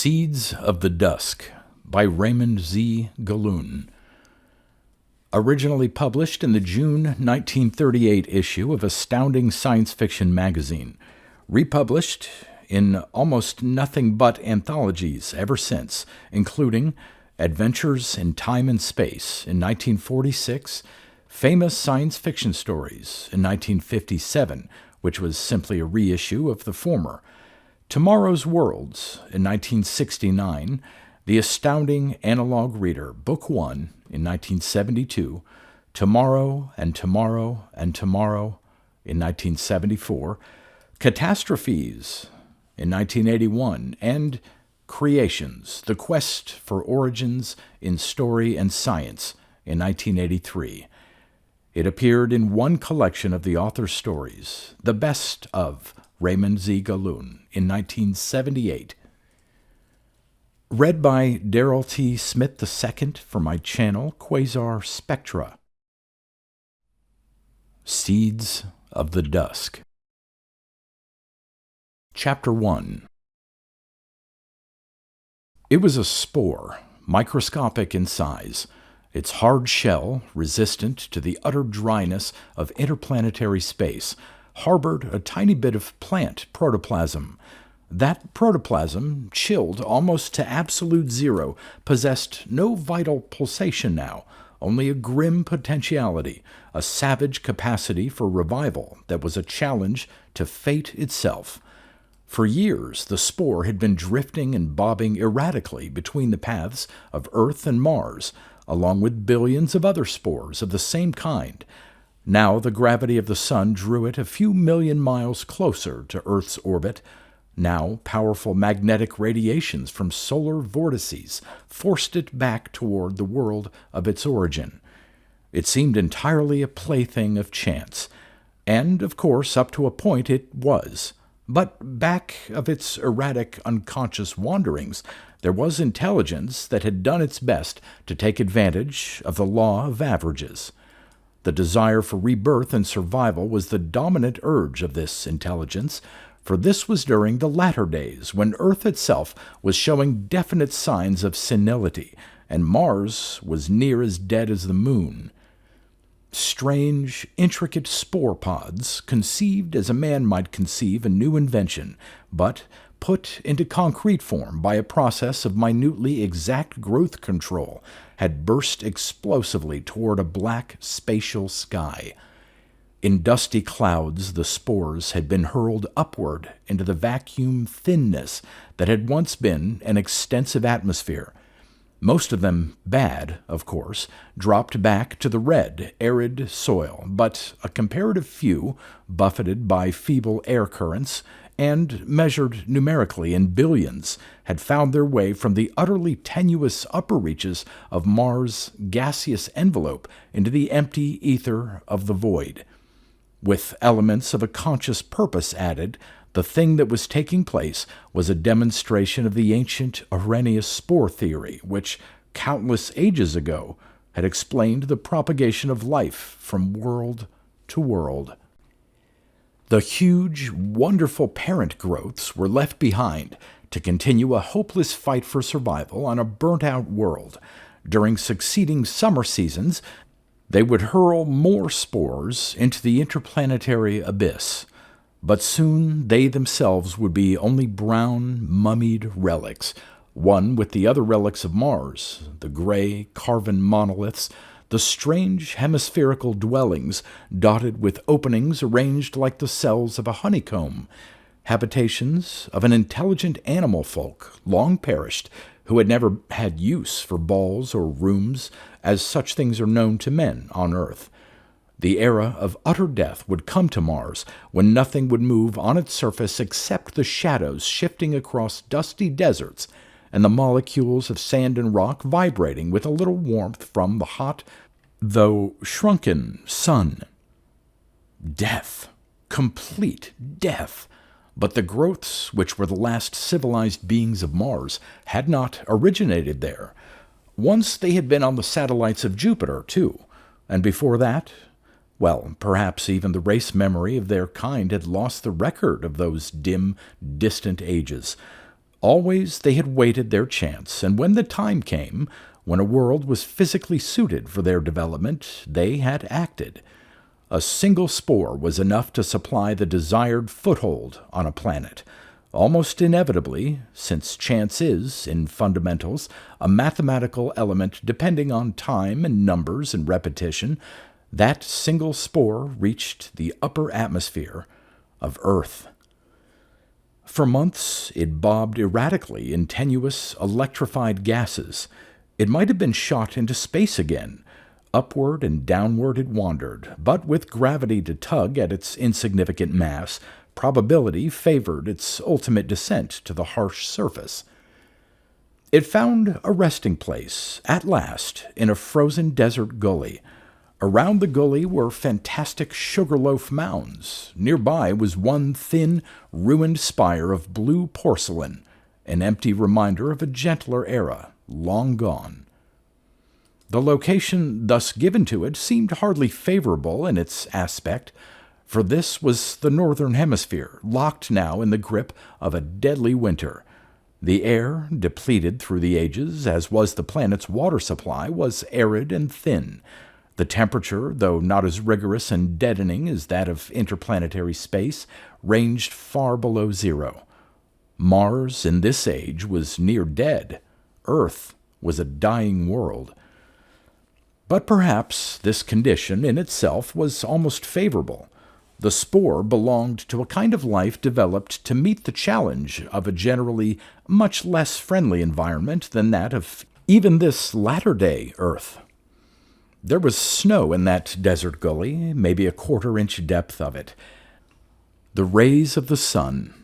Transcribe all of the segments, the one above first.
Seeds of the Dusk by Raymond Z. Gallun. Originally published in the June 1938 issue of Astounding Science Fiction magazine, republished in almost nothing but anthologies ever since, including Adventures in Time and Space in 1946, Famous Science Fiction Stories in 1957, which was simply a reissue of the former, Tomorrow's Worlds in 1969, The Astounding Analog Reader, Book 1 in 1972, Tomorrow and Tomorrow and Tomorrow in 1974, Catastrophes in 1981, and Creations, The Quest for Origins in Story and Science in 1983. It appeared in one collection of the author's stories, The Best of Raymond Z. Gallun, in 1978. Read by Darrell T. Smith II for my channel, Quasar Spectra. Seeds of the Dusk. Chapter 1. It was a spore, microscopic in size. Its hard shell, resistant to the utter dryness of interplanetary space, harbored a tiny bit of plant protoplasm. That protoplasm, chilled almost to absolute zero, possessed no vital pulsation now, only a grim potentiality, a savage capacity for revival that was a challenge to fate itself. For years, the spore had been drifting and bobbing erratically between the paths of Earth and Mars, along with billions of other spores of the same kind. Now the gravity of the sun drew it a few million miles closer to Earth's orbit. Now powerful magnetic radiations from solar vortices forced it back toward the world of its origin. It seemed entirely a plaything of chance, and, of course, up to a point it was. But back of its erratic, unconscious wanderings, there was intelligence that had done its best to take advantage of the law of averages. The desire for rebirth and survival was the dominant urge of this intelligence, for this was during the latter days when Earth itself was showing definite signs of senility, and Mars was near as dead as the moon. Strange, intricate spore pods, conceived as a man might conceive a new invention, but put into concrete form by a process of minutely exact growth control, had burst explosively toward a black spatial sky. In dusty clouds, the spores had been hurled upward into the vacuum thinness that had once been an extensive atmosphere. Most of them bad, of course, dropped back to the red, arid soil, but a comparative few, buffeted by feeble air currents, and measured numerically in billions, had found their way from the utterly tenuous upper reaches of Mars' gaseous envelope into the empty ether of the void. With elements of a conscious purpose added, the thing that was taking place was a demonstration of the ancient Arrhenius spore theory, which, countless ages ago, had explained the propagation of life from world to world. The huge, wonderful parent growths were left behind to continue a hopeless fight for survival on a burnt-out world. During succeeding summer seasons, they would hurl more spores into the interplanetary abyss. But soon they themselves would be only brown, mummied relics, one with the other relics of Mars, the gray, carven monoliths, the strange hemispherical dwellings dotted with openings arranged like the cells of a honeycomb, habitations of an intelligent animal folk long perished, who had never had use for balls or rooms, as such things are known to men on Earth. The era of utter death would come to Mars, when nothing would move on its surface except the shadows shifting across dusty deserts, and the molecules of sand and rock vibrating with a little warmth from the hot, though shrunken, sun. Death. Complete death. But the growths, which were the last civilized beings of Mars, had not originated there. Once they had been on the satellites of Jupiter, too, and before that, well, perhaps even the race memory of their kind had lost the record of those dim, distant ages. Always they had waited their chance, and when the time came, when a world was physically suited for their development, they had acted. A single spore was enough to supply the desired foothold on a planet. Almost inevitably, since chance is, in fundamentals, a mathematical element depending on time and numbers and repetition, that single spore reached the upper atmosphere of Earth. For months, it bobbed erratically in tenuous, electrified gases. It might have been shot into space again. Upward and downward it wandered, but with gravity to tug at its insignificant mass, probability favored its ultimate descent to the harsh surface. It found a resting place, at last, in a frozen desert gully. Around the gully were fantastic sugarloaf mounds. Nearby was one thin, ruined spire of blue porcelain, an empty reminder of a gentler era, long gone. The location thus given to it seemed hardly favorable in its aspect, for this was the northern hemisphere, locked now in the grip of a deadly winter. The air, depleted through the ages, as was the planet's water supply, was arid and thin. The temperature, though not as rigorous and deadening as that of interplanetary space, ranged far below zero. Mars, in this age, was near dead. Earth was a dying world. But perhaps this condition in itself was almost favorable. The spore belonged to a kind of life developed to meet the challenge of a generally much less friendly environment than that of even this latter-day Earth. There was snow in that desert gully, maybe a quarter-inch depth of it. The rays of the sun,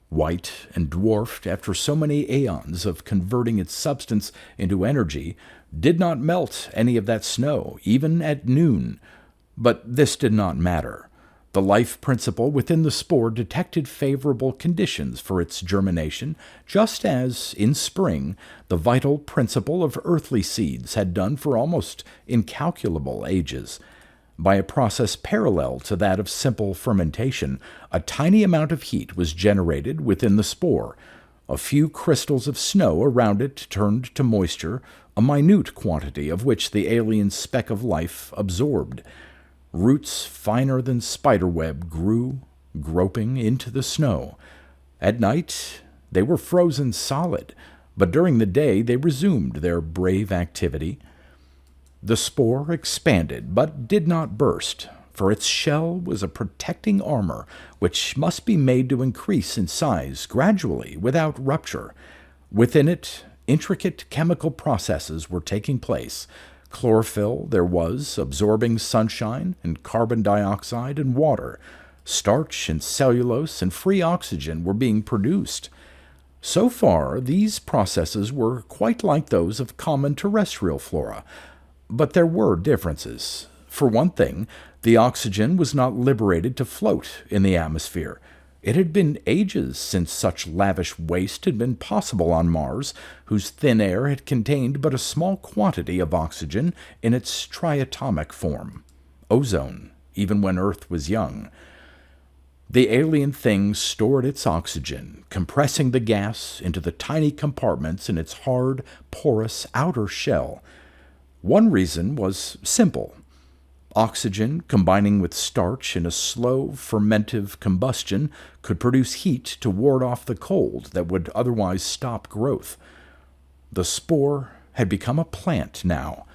white and dwarfed after so many aeons of converting its substance into energy, did not melt any of that snow, even at noon. But this did not matter. The life principle within the spore detected favorable conditions for its germination, just as, in spring, the vital principle of earthly seeds had done for almost incalculable ages. By a process parallel to that of simple fermentation, a tiny amount of heat was generated within the spore. A few crystals of snow around it turned to moisture, a minute quantity of which the alien speck of life absorbed. Roots finer than spiderweb grew, groping into the snow. At night, they were frozen solid, but during the day they resumed their brave activity. The spore expanded, but did not burst, for its shell was a protecting armor which must be made to increase in size gradually without rupture. Within it, intricate chemical processes were taking place. Chlorophyll there was, absorbing sunshine and carbon dioxide and water. Starch and cellulose and free oxygen were being produced. So far, these processes were quite like those of common terrestrial flora. But there were differences. For one thing, the oxygen was not liberated to float in the atmosphere. It had been ages since such lavish waste had been possible on Mars, whose thin air had contained but a small quantity of oxygen in its triatomic form, ozone, even when Earth was young. The alien thing stored its oxygen, compressing the gas into the tiny compartments in its hard, porous outer shell. One reason was simple. Oxygen, combining with starch in a slow, fermentive combustion, could produce heat to ward off the cold that would otherwise stop growth. The spore had become a plant now.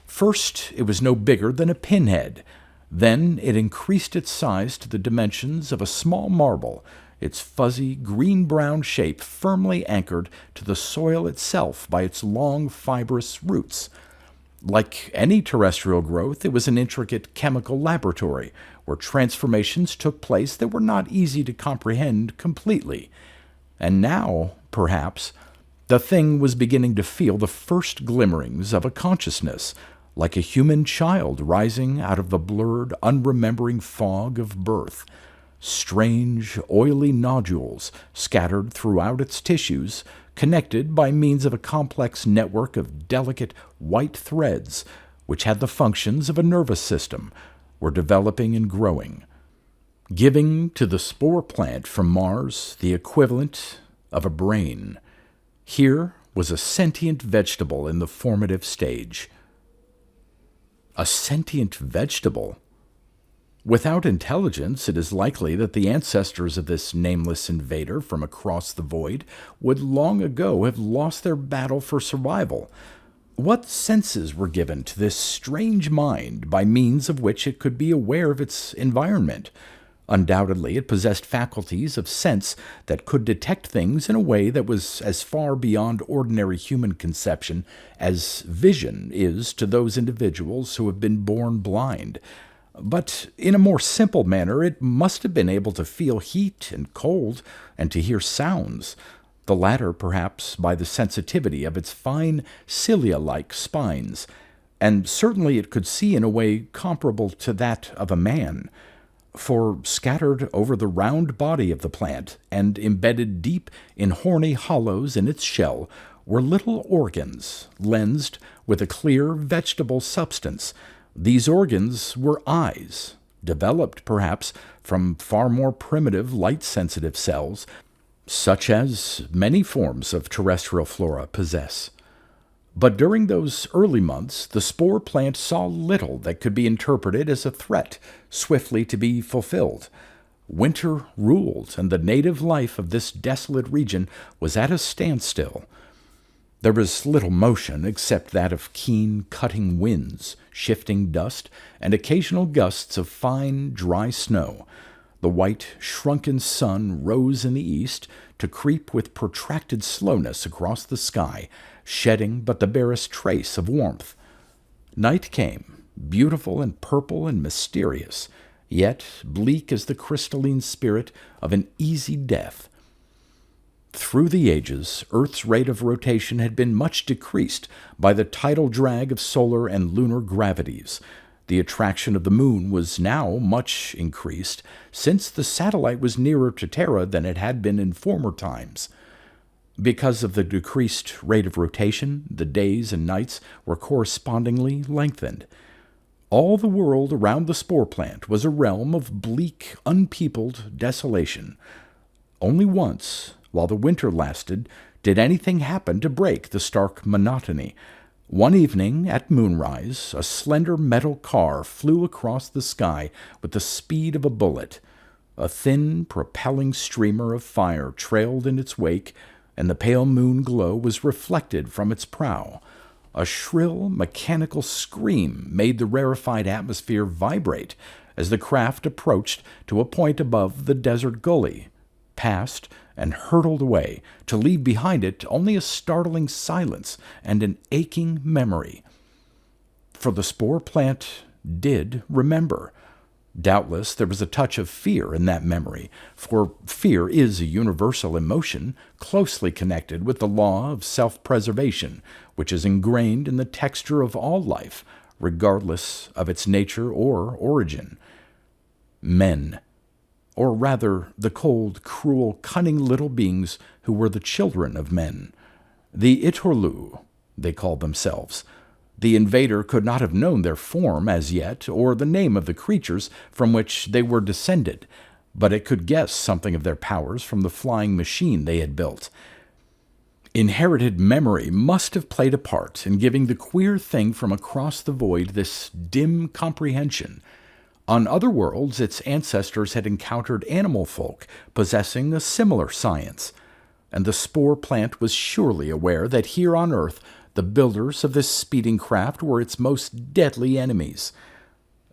First, it was no bigger than a pinhead. Then it increased its size to the dimensions of a small marble, its fuzzy, green-brown shape firmly anchored to the soil itself by its long, fibrous roots. Like any terrestrial growth, it was an intricate chemical laboratory where transformations took place that were not easy to comprehend completely. And now, perhaps, the thing was beginning to feel the first glimmerings of a consciousness, like a human child rising out of the blurred, unremembering fog of birth. Strange, oily nodules scattered throughout its tissues, connected by means of a complex network of delicate white threads, which had the functions of a nervous system, were developing and growing, giving to the spore plant from Mars the equivalent of a brain. Here was a sentient vegetable in the formative stage. A sentient vegetable? Without intelligence, it is likely that the ancestors of this nameless invader from across the void would long ago have lost their battle for survival. What senses were given to this strange mind by means of which it could be aware of its environment? Undoubtedly, it possessed faculties of sense that could detect things in a way that was as far beyond ordinary human conception as vision is to those individuals who have been born blind. But in a more simple manner, it must have been able to feel heat and cold and to hear sounds, the latter perhaps by the sensitivity of its fine cilia-like spines, and certainly it could see in a way comparable to that of a man, for scattered over the round body of the plant and embedded deep in horny hollows in its shell were little organs, lensed with a clear vegetable substance. These organs were eyes, developed perhaps from far more primitive light-sensitive cells, such as many forms of terrestrial flora possess. But during those early months, the spore plant saw little that could be interpreted as a threat swiftly to be fulfilled. Winter ruled, and the native life of this desolate region was at a standstill. There was little motion except that of keen, cutting winds, shifting dust, and occasional gusts of fine, dry snow. The white, shrunken sun rose in the east to creep with protracted slowness across the sky, shedding but the barest trace of warmth. Night came, beautiful and purple and mysterious, yet bleak as the crystalline spirit of an easy death. Through the ages, Earth's rate of rotation had been much decreased by the tidal drag of solar and lunar gravities. The attraction of the moon was now much increased, since the satellite was nearer to Terra than it had been in former times. Because of the decreased rate of rotation, the days and nights were correspondingly lengthened. All the world around the spore plant was a realm of bleak, unpeopled desolation. Only once, while the winter lasted, did anything happen to break the stark monotony. One evening, at moonrise, a slender metal car flew across the sky with the speed of a bullet. A thin, propelling streamer of fire trailed in its wake, and the pale moon glow was reflected from its prow. A shrill, mechanical scream made the rarefied atmosphere vibrate as the craft approached to a point above the desert gully, passed, and hurtled away, to leave behind it only a startling silence and an aching memory. For the spore plant did remember. Doubtless there was a touch of fear in that memory, for fear is a universal emotion closely connected with the law of self-preservation, which is ingrained in the texture of all life, regardless of its nature or origin. Men, or rather the cold, cruel, cunning little beings who were the children of men. The Itorlu, they called themselves. The invader could not have known their form as yet, or the name of the creatures from which they were descended, but it could guess something of their powers from the flying machine they had built. Inherited memory must have played a part in giving the queer thing from across the void this dim comprehension. On other worlds, its ancestors had encountered animal folk possessing a similar science, and the spore plant was surely aware that here on Earth the builders of this speeding craft were its most deadly enemies.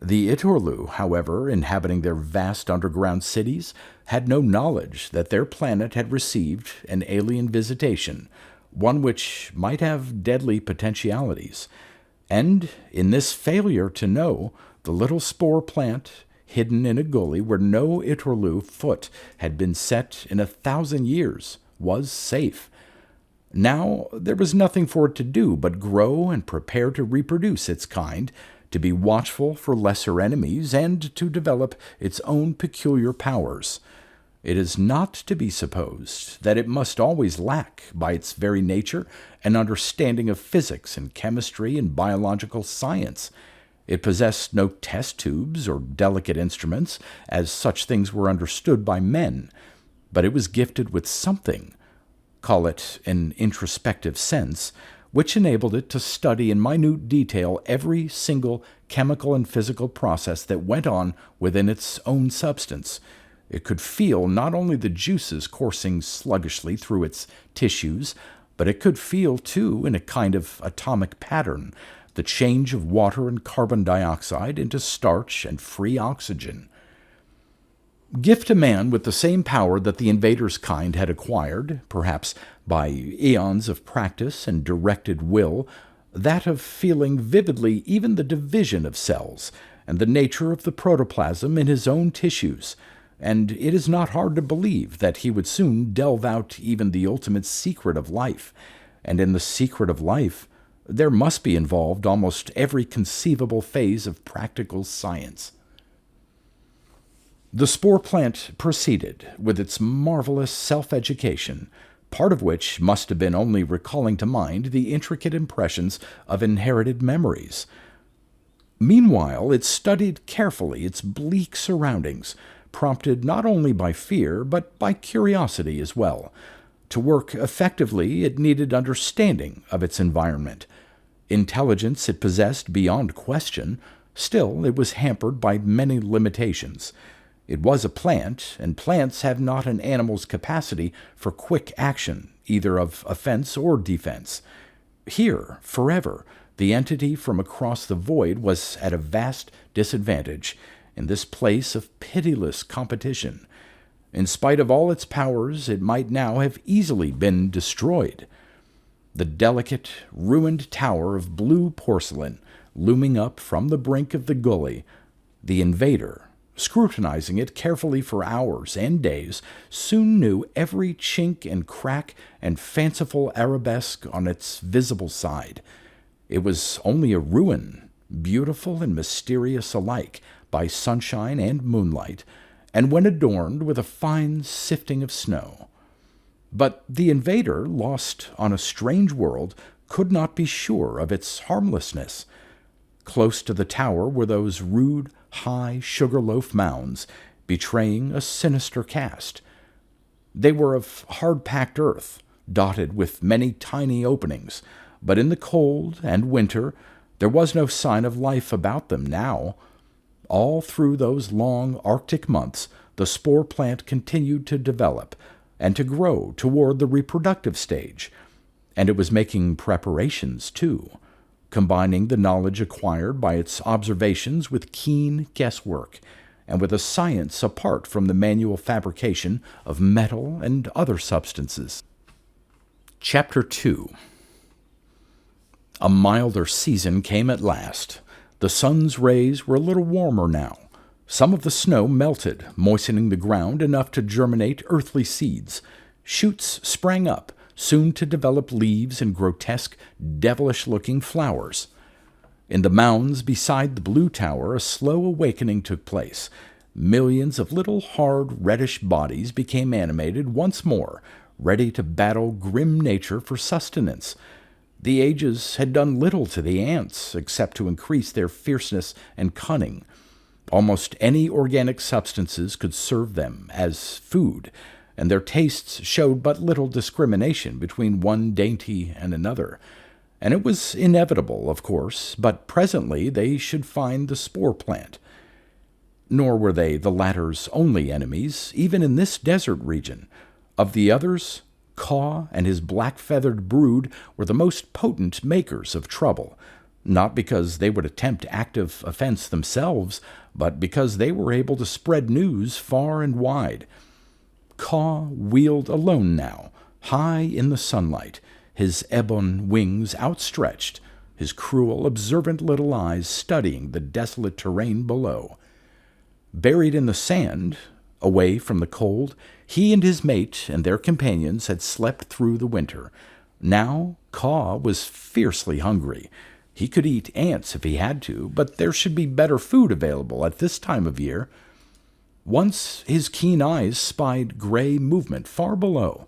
The Itorlu, however, inhabiting their vast underground cities, had no knowledge that their planet had received an alien visitation, one which might have deadly potentialities. And in this failure to know, the little spore plant, hidden in a gully where no Itorlu foot had been set in 1,000 years, was safe. Now there was nothing for it to do but grow and prepare to reproduce its kind, to be watchful for lesser enemies, and to develop its own peculiar powers. It is not to be supposed that it must always lack, by its very nature, an understanding of physics and chemistry and biological science. It possessed no test tubes or delicate instruments, as such things were understood by men, but it was gifted with something, call it an introspective sense, which enabled it to study in minute detail every single chemical and physical process that went on within its own substance. It could feel not only the juices coursing sluggishly through its tissues, but it could feel, too, in a kind of atomic pattern, the change of water and carbon dioxide into starch and free oxygen. Gift a man with the same power that the invader's kind had acquired, perhaps by eons of practice and directed will, that of feeling vividly even the division of cells and the nature of the protoplasm in his own tissues, and it is not hard to believe that he would soon delve out even the ultimate secret of life, and in the secret of life there must be involved almost every conceivable phase of practical science. The spore plant proceeded with its marvelous self-education, part of which must have been only recalling to mind the intricate impressions of inherited memories. Meanwhile, it studied carefully its bleak surroundings, prompted not only by fear, but by curiosity as well. To work effectively, it needed understanding of its environment. Intelligence it possessed beyond question, still it was hampered by many limitations. It was a plant, and plants have not an animal's capacity for quick action, either of offense or defense. Here, forever, the entity from across the void was at a vast disadvantage, in this place of pitiless competition. In spite of all its powers, it might now have easily been destroyed. The delicate, ruined tower of blue porcelain, looming up from the brink of the gully, the invader, scrutinizing it carefully for hours and days, soon knew every chink and crack and fanciful arabesque on its visible side. It was only a ruin, beautiful and mysterious alike by sunshine and moonlight, and when adorned with a fine sifting of snow. But the invader, lost on a strange world, could not be sure of its harmlessness. Close to the tower were those rude, high sugar-loaf mounds, betraying a sinister cast. They were of hard-packed earth, dotted with many tiny openings, but in the cold and winter there was no sign of life about them now. All through those long Arctic months the spore plant continued to develop and to grow toward the reproductive stage, and it was making preparations, too, combining the knowledge acquired by its observations with keen guesswork, and with a science apart from the manual fabrication of metal and other substances. Chapter 2. A milder season came at last. The sun's rays were a little warmer now. Some of the snow melted, moistening the ground enough to germinate earthly seeds. Shoots sprang up, soon to develop leaves and grotesque, devilish-looking flowers. In the mounds beside the blue tower a slow awakening took place. Millions of little hard, reddish bodies became animated once more, ready to battle grim nature for sustenance. The ages had done little to the ants, except to increase their fierceness and cunning. Almost any organic substances could serve them as food, and their tastes showed but little discrimination between one dainty and another. And it was inevitable, of course, but presently they should find the spore plant. Nor were they the latter's only enemies, even in this desert region. Of the others, Caw and his black-feathered brood were the most potent makers of trouble, not because they would attempt active offense themselves, but because they were able to spread news far and wide. Caw wheeled alone now, high in the sunlight, his ebon wings outstretched, his cruel, observant little eyes studying the desolate terrain below. Buried in the sand, away from the cold, he and his mate and their companions had slept through the winter. Now Caw was fiercely hungry. He could eat ants if he had to, but there should be better food available at this time of year. Once his keen eyes spied gray movement far below.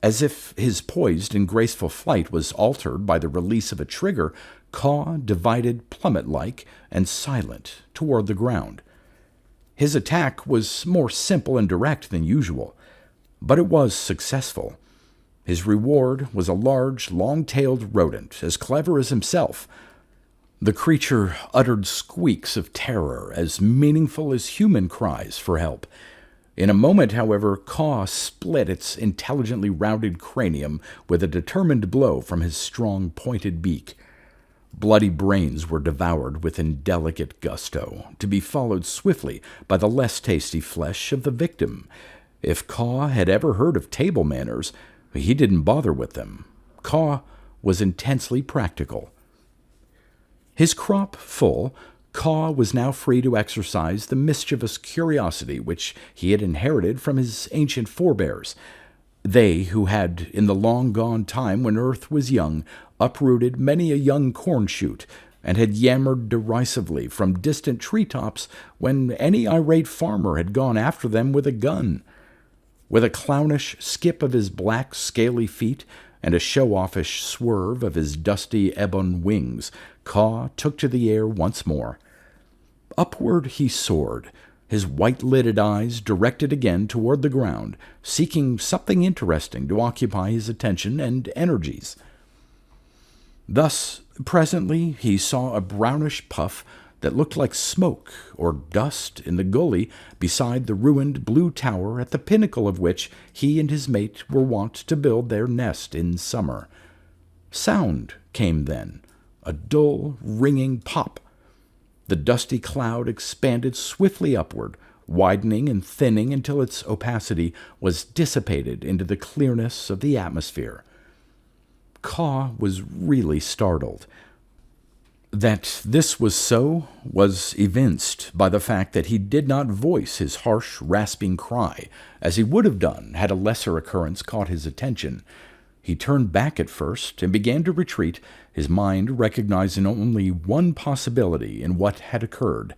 As if his poised and graceful flight was altered by the release of a trigger, Caw divided plummet-like and silent toward the ground. His attack was more simple and direct than usual, but it was successful. His reward was a large, long-tailed rodent, as clever as himself. The creature uttered squeaks of terror as meaningful as human cries for help. In a moment, however, Caw split its intelligently rounded cranium with a determined blow from his strong, pointed beak. Bloody brains were devoured with indelicate gusto, to be followed swiftly by the less tasty flesh of the victim. If Caw had ever heard of table manners, he didn't bother with them. Caw was intensely practical. His crop full, Caw was now free to exercise the mischievous curiosity which he had inherited from his ancient forebears. They who had, in the long-gone time when earth was young, uprooted many a young corn-shoot, and had yammered derisively from distant tree-tops when any irate farmer had gone after them with a gun. With a clownish skip of his black, scaly feet, and a show-offish swerve of his dusty ebon wings, Caw took to the air once more. Upward he soared, his white-lidded eyes directed again toward the ground, seeking something interesting to occupy his attention and energies. Thus, presently, he saw a brownish puff that looked like smoke or dust in the gully beside the ruined blue tower at the pinnacle of which he and his mate were wont to build their nest in summer. Sound came then, a dull, ringing pop. The dusty cloud expanded swiftly upward, widening and thinning until its opacity was dissipated into the clearness of the atmosphere. Caw was really startled. That this was so was evinced by the fact that he did not voice his harsh, rasping cry, as he would have done had a lesser occurrence caught his attention. He turned back at first and began to retreat, his mind recognizing only one possibility in what had occurred.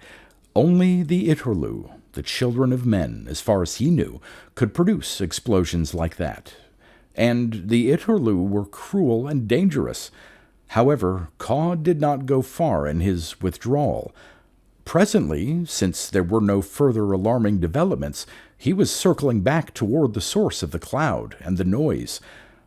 Only the Itterlu, the children of men, as far as he knew, could produce explosions like that. And the Itterlu were cruel and dangerous. However, Caw did not go far in his withdrawal. Presently, since there were no further alarming developments, he was circling back toward the source of the cloud and the noise.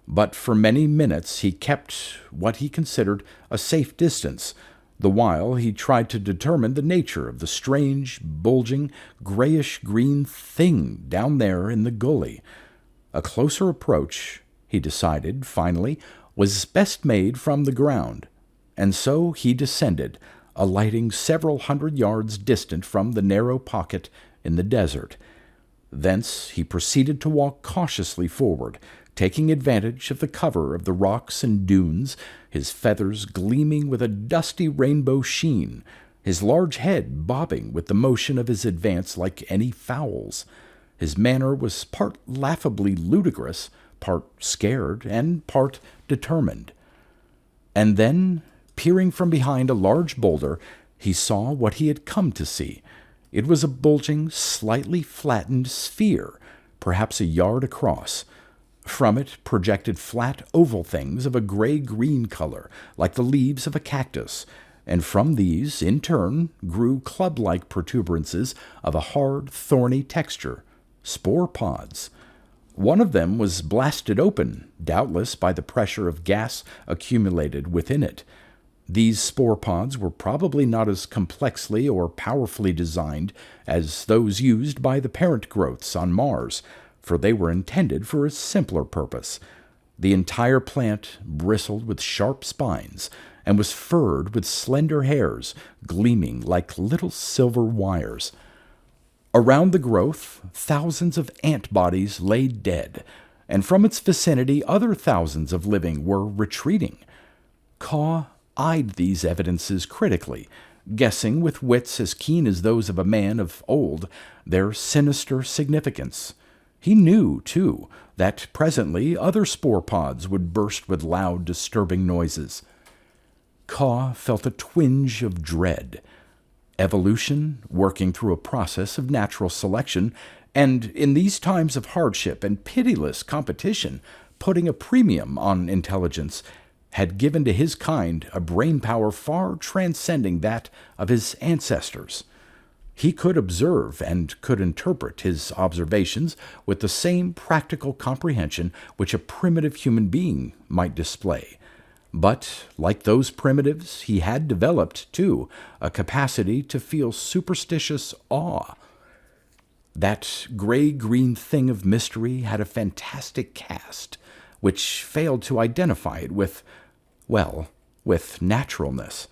But for many minutes he kept what he considered a safe distance, the while he tried to determine the nature of the strange, bulging, grayish-green thing down there in the gully. A closer approach, he decided, finally, was best made from the ground, and so he descended, alighting several hundred yards distant from the narrow pocket in the desert. Thence he proceeded to walk cautiously forward, taking advantage of the cover of the rocks and dunes, his feathers gleaming with a dusty rainbow sheen, his large head bobbing with the motion of his advance like any fowl's. His manner was part laughably ludicrous, part scared, and part determined. And then, peering from behind a large boulder, he saw what he had come to see. It was a bulging, slightly flattened sphere, perhaps a yard across. From it projected flat oval things of a gray-green color, like the leaves of a cactus, and from these, in turn, grew club-like protuberances of a hard, thorny texture, spore pods. One of them was blasted open, doubtless by the pressure of gas accumulated within it. These spore pods were probably not as complexly or powerfully designed as those used by the parent growths on Mars, for they were intended for a simpler purpose. The entire plant bristled with sharp spines and was furred with slender hairs gleaming like little silver wires. Around the growth, thousands of ant bodies lay dead, and from its vicinity other thousands of living were retreating. Caw eyed these evidences critically, guessing with wits as keen as those of a man of old their sinister significance. He knew, too, that presently other spore pods would burst with loud, disturbing noises. Caw felt a twinge of dread. Evolution, working through a process of natural selection, and in these times of hardship and pitiless competition, putting a premium on intelligence, had given to his kind a brain power far transcending that of his ancestors. He could observe and could interpret his observations with the same practical comprehension which a primitive human being might display. But, like those primitives, he had developed, too, a capacity to feel superstitious awe. That gray-green thing of mystery had a fantastic cast, which failed to identify it with naturalness.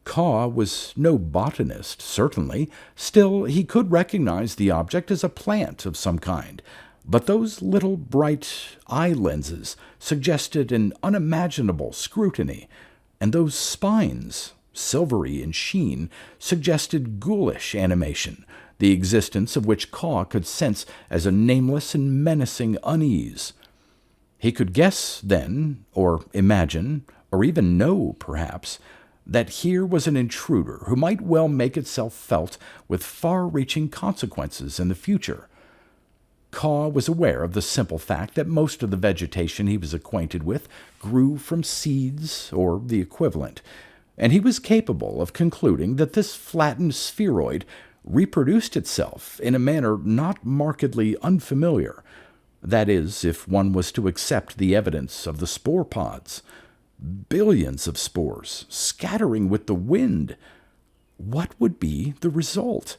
Kaw was no botanist, certainly. Still, he could recognize the object as a plant of some kind. But those little bright eye lenses suggested an unimaginable scrutiny, and those spines, silvery in sheen, suggested ghoulish animation, the existence of which Kaw could sense as a nameless and menacing unease. He could guess, then, or imagine, or even know, perhaps, that here was an intruder who might well make itself felt with far-reaching consequences in the future. Kaw was aware of the simple fact that most of the vegetation he was acquainted with grew from seeds or the equivalent, and he was capable of concluding that this flattened spheroid reproduced itself in a manner not markedly unfamiliar. That is, if one was to accept the evidence of the spore pods. Billions of spores, scattering with the wind. What would be the result?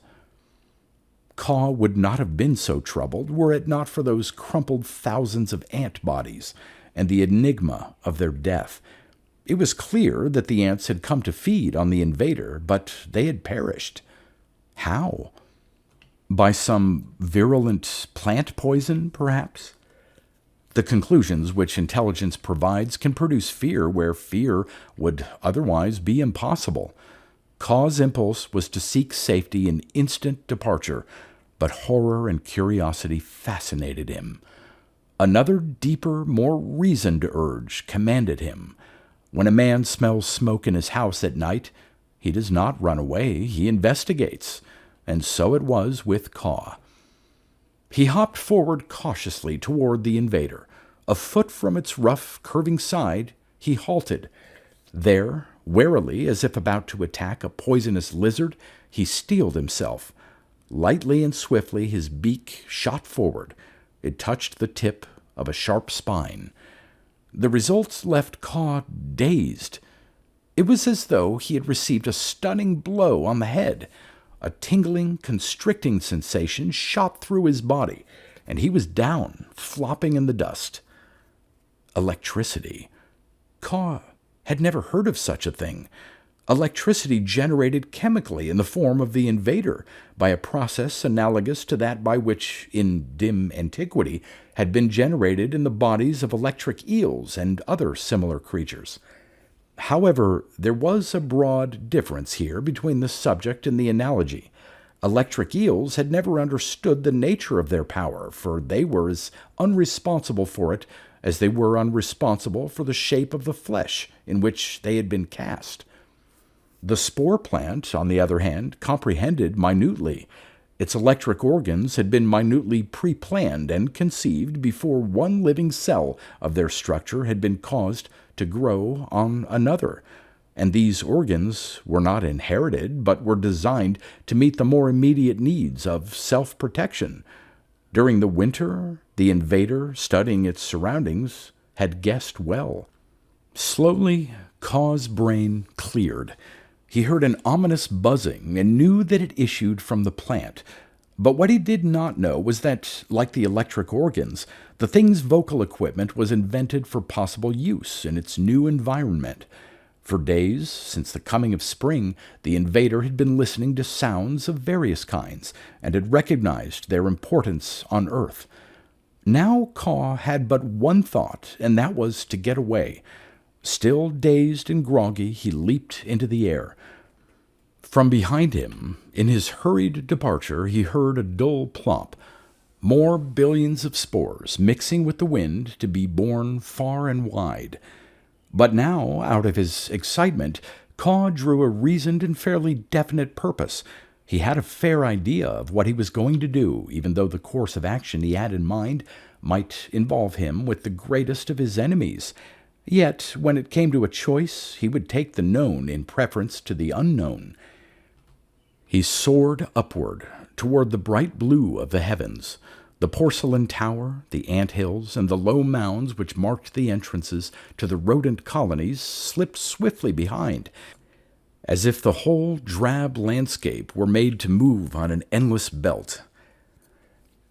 Kaw would not have been so troubled were it not for those crumpled thousands of ant bodies and the enigma of their death. It was clear that the ants had come to feed on the invader, but they had perished. How? By some virulent plant poison, perhaps? The conclusions which intelligence provides can produce fear where fear would otherwise be impossible. Kaw's impulse was to seek safety in instant departure, but horror and curiosity fascinated him. Another deeper, more reasoned urge commanded him. When a man smells smoke in his house at night, he does not run away, he investigates, and so it was with Kaw. He hopped forward cautiously toward the invader. A foot from its rough, curving side, he halted. There, warily, as if about to attack a poisonous lizard, he steeled himself. Lightly and swiftly his beak shot forward. It touched the tip of a sharp spine. The results left Kaw dazed. It was as though he had received a stunning blow on the head. A tingling, constricting sensation shot through his body, and he was down, flopping in the dust. Electricity. Kaw had never heard of such a thing. Electricity generated chemically in the form of the invader by a process analogous to that by which, in dim antiquity, had been generated in the bodies of electric eels and other similar creatures. However, there was a broad difference here between the subject and the analogy. Electric eels had never understood the nature of their power, for they were as unresponsible for it as they were unresponsible for the shape of the flesh in which they had been cast. The spore plant, on the other hand, comprehended minutely. Its electric organs had been minutely pre-planned and conceived before one living cell of their structure had been caused to grow on another, and these organs were not inherited, but were designed to meet the more immediate needs of self-protection. During the winter, the invader, studying its surroundings, had guessed well. Slowly, Kaw's brain cleared. He heard an ominous buzzing and knew that it issued from the plant. But what he did not know was that, like the electric organs, the thing's vocal equipment was invented for possible use in its new environment. For days, since the coming of spring, the invader had been listening to sounds of various kinds, and had recognized their importance on Earth. Now Kaw had but one thought, and that was to get away. Still dazed and groggy, he leaped into the air. From behind him, in his hurried departure, he heard a dull plop. More billions of spores mixing with the wind to be borne far and wide. But now, out of his excitement, Kaw drew a reasoned and fairly definite purpose. He had a fair idea of what he was going to do, even though the course of action he had in mind might involve him with the greatest of his enemies. Yet, when it came to a choice, he would take the known in preference to the unknown. He soared upward toward the bright blue of the heavens. The porcelain tower, the anthills, and the low mounds which marked the entrances to the rodent colonies slipped swiftly behind, as if the whole drab landscape were made to move on an endless belt.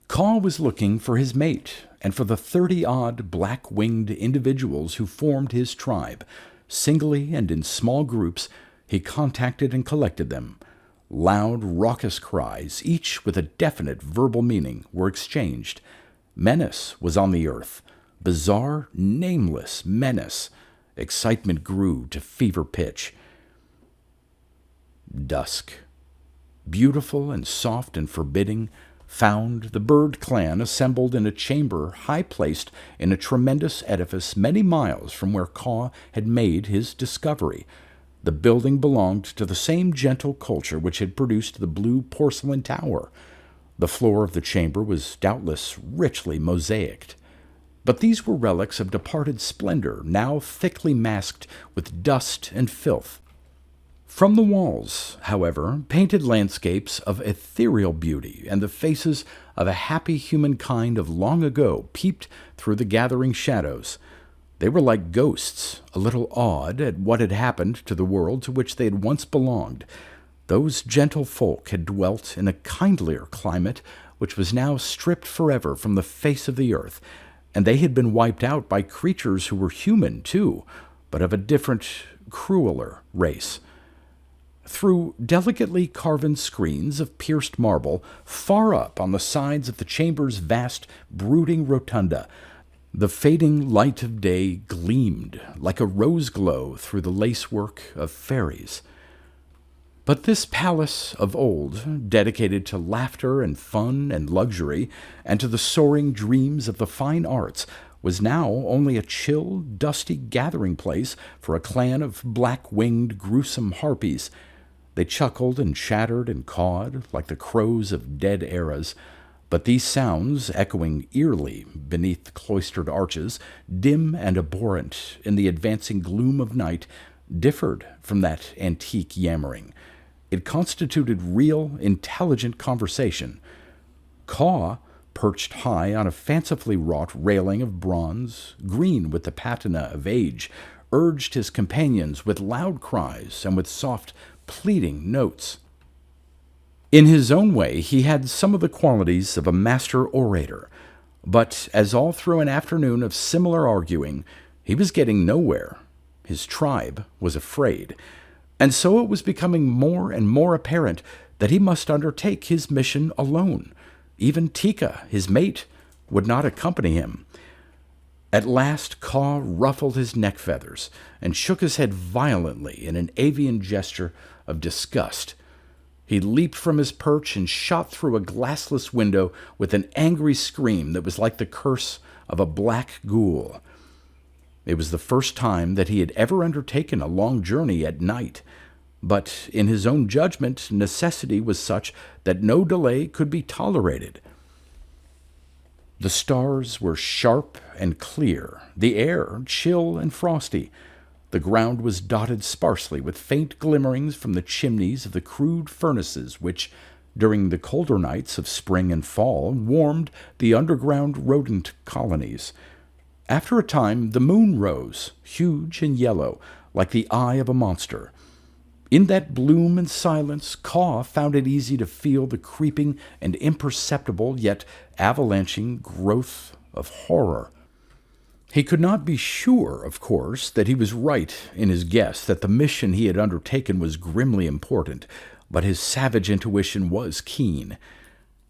Caw was looking for his mate and for the 30-odd black-winged individuals who formed his tribe. Singly and in small groups, he contacted and collected them. Loud, raucous cries, each with a definite verbal meaning, were exchanged. Menace was on the earth. Bizarre, nameless menace. Excitement grew to fever pitch. Dusk. Beautiful and soft and forbidding, found the bird clan assembled in a chamber high-placed in a tremendous edifice many miles from where Caw had made his discovery. The building belonged to the same gentle culture which had produced the blue porcelain tower. The floor of the chamber was doubtless richly mosaicked. But these were relics of departed splendor, now thickly masked with dust and filth. From the walls, however, painted landscapes of ethereal beauty and the faces of a happy humankind of long ago peeped through the gathering shadows. They were like ghosts, a little awed at what had happened to the world to which they had once belonged. Those gentle folk had dwelt in a kindlier climate which was now stripped forever from the face of the earth, and they had been wiped out by creatures who were human, too, but of a different, crueler race. Through delicately carven screens of pierced marble, far up on the sides of the chamber's vast, brooding rotunda, the fading light of day gleamed like a rose glow through the lacework of fairies. But this palace of old, dedicated to laughter and fun and luxury, and to the soaring dreams of the fine arts, was now only a chill, dusty gathering place for a clan of black-winged, gruesome harpies. They chuckled and chattered and cawed like the crows of dead eras, but these sounds, echoing eerily beneath the cloistered arches, dim and abhorrent in the advancing gloom of night, differed from that antique yammering. It constituted real, intelligent conversation. Caw, perched high on a fancifully wrought railing of bronze, green with the patina of age, urged his companions with loud cries and with soft, pleading notes. In his own way, he had some of the qualities of a master orator, but as all through an afternoon of similar arguing, he was getting nowhere. His tribe was afraid, and so it was becoming more and more apparent that he must undertake his mission alone. Even Tika, his mate, would not accompany him. At last Caw ruffled his neck feathers and shook his head violently in an avian gesture of disgust. He leaped from his perch and shot through a glassless window with an angry scream that was like the curse of a black ghoul. It was the first time that he had ever undertaken a long journey at night, but in his own judgment necessity was such that no delay could be tolerated. The stars were sharp and clear, the air chill and frosty. The ground was dotted sparsely with faint glimmerings from the chimneys of the crude furnaces which, during the colder nights of spring and fall, warmed the underground rodent colonies. After a time, the moon rose, huge and yellow, like the eye of a monster. In that bloom and silence, Caw found it easy to feel the creeping and imperceptible yet avalanching growth of horror. He could not be sure, of course, that he was right in his guess that the mission he had undertaken was grimly important, but his savage intuition was keen.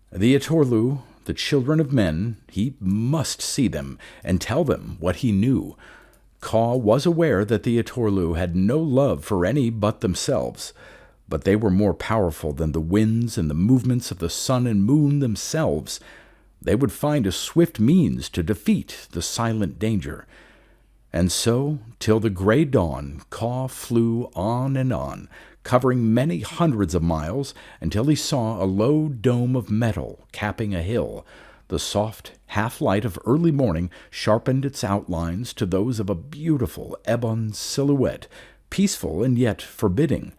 The Atorlu, the children of men, he must see them and tell them what he knew. Caw was aware that the Atorlu had no love for any but themselves, but they were more powerful than the winds and the movements of the sun and moon themselves. They would find a swift means to defeat the silent danger. And so, till the gray dawn, Caw flew on, covering many hundreds of miles, until he saw a low dome of metal capping a hill. The soft half-light of early morning sharpened its outlines to those of a beautiful ebon silhouette, peaceful and yet forbidding.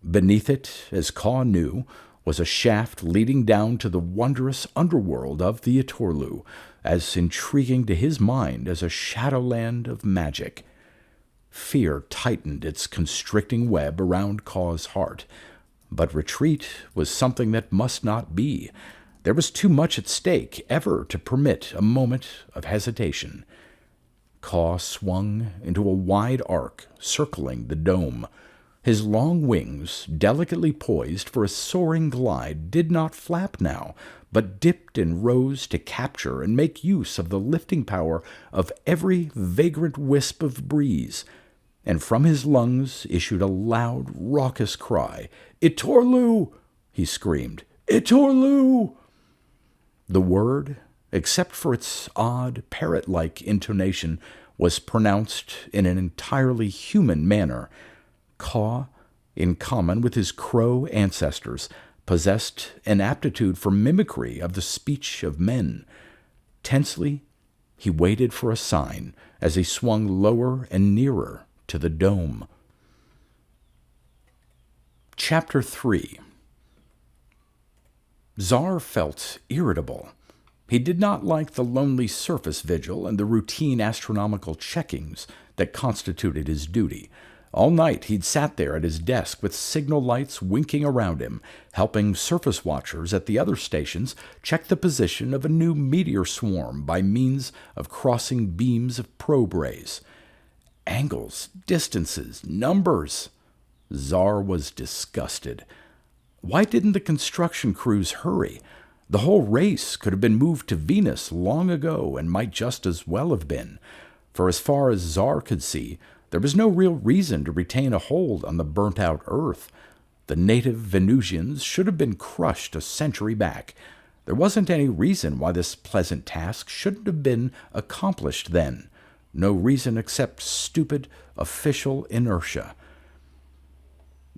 Beneath it, as Kaw knew, was a shaft leading down to the wondrous underworld of the Etorlu, as intriguing to his mind as a shadowland of magic. Fear tightened its constricting web around Kaw's heart, but retreat was something that must not be. There was too much at stake ever to permit a moment of hesitation. Kaw swung into a wide arc, circling the dome. His long wings, delicately poised for a soaring glide, did not flap now, but dipped and rose to capture and make use of the lifting power of every vagrant wisp of breeze. And from his lungs issued a loud, raucous cry. "Etorlu!" he screamed. "Etorlu!" The word, except for its odd, parrot-like intonation, was pronounced in an entirely human manner. Kaw, in common with his crow ancestors, possessed an aptitude for mimicry of the speech of men. Tensely, he waited for a sign as he swung lower and nearer to the dome. Chapter 3. Zar felt irritable. He did not like the lonely surface vigil and the routine astronomical checkings that constituted his duty. All night he'd sat there at his desk with signal lights winking around him, helping surface watchers at the other stations check the position of a new meteor swarm by means of crossing beams of probe rays. Angles, distances, numbers. Zar was disgusted. Why didn't the construction crews hurry? The whole race could have been moved to Venus long ago and might just as well have been. For as far as Zar could see, there was no real reason to retain a hold on the burnt-out Earth. The native Venusians should have been crushed a century back. There wasn't any reason why this pleasant task shouldn't have been accomplished then. No reason except stupid official inertia.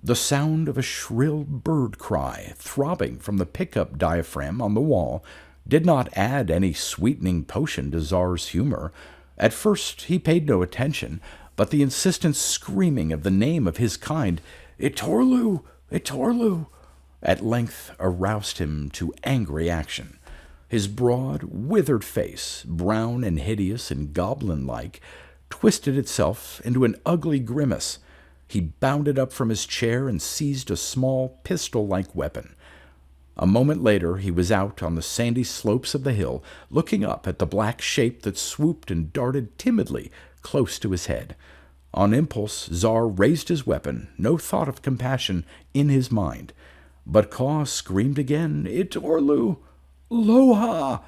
The sound of a shrill bird cry throbbing from the pickup diaphragm on the wall did not add any sweetening potion to Zar's humor. At first he paid no attention, but the insistent screaming of the name of his kind, "Etorlu! Etorlu!" at length aroused him to angry action. His broad, withered face, brown and hideous and goblin-like, twisted itself into an ugly grimace. He bounded up from his chair and seized a small pistol-like weapon. A moment later he was out on the sandy slopes of the hill, looking up at the black shape that swooped and darted timidly close to his head. On impulse, Zar raised his weapon, no thought of compassion in his mind. But Kaw screamed again, "Etorlu! Loa!"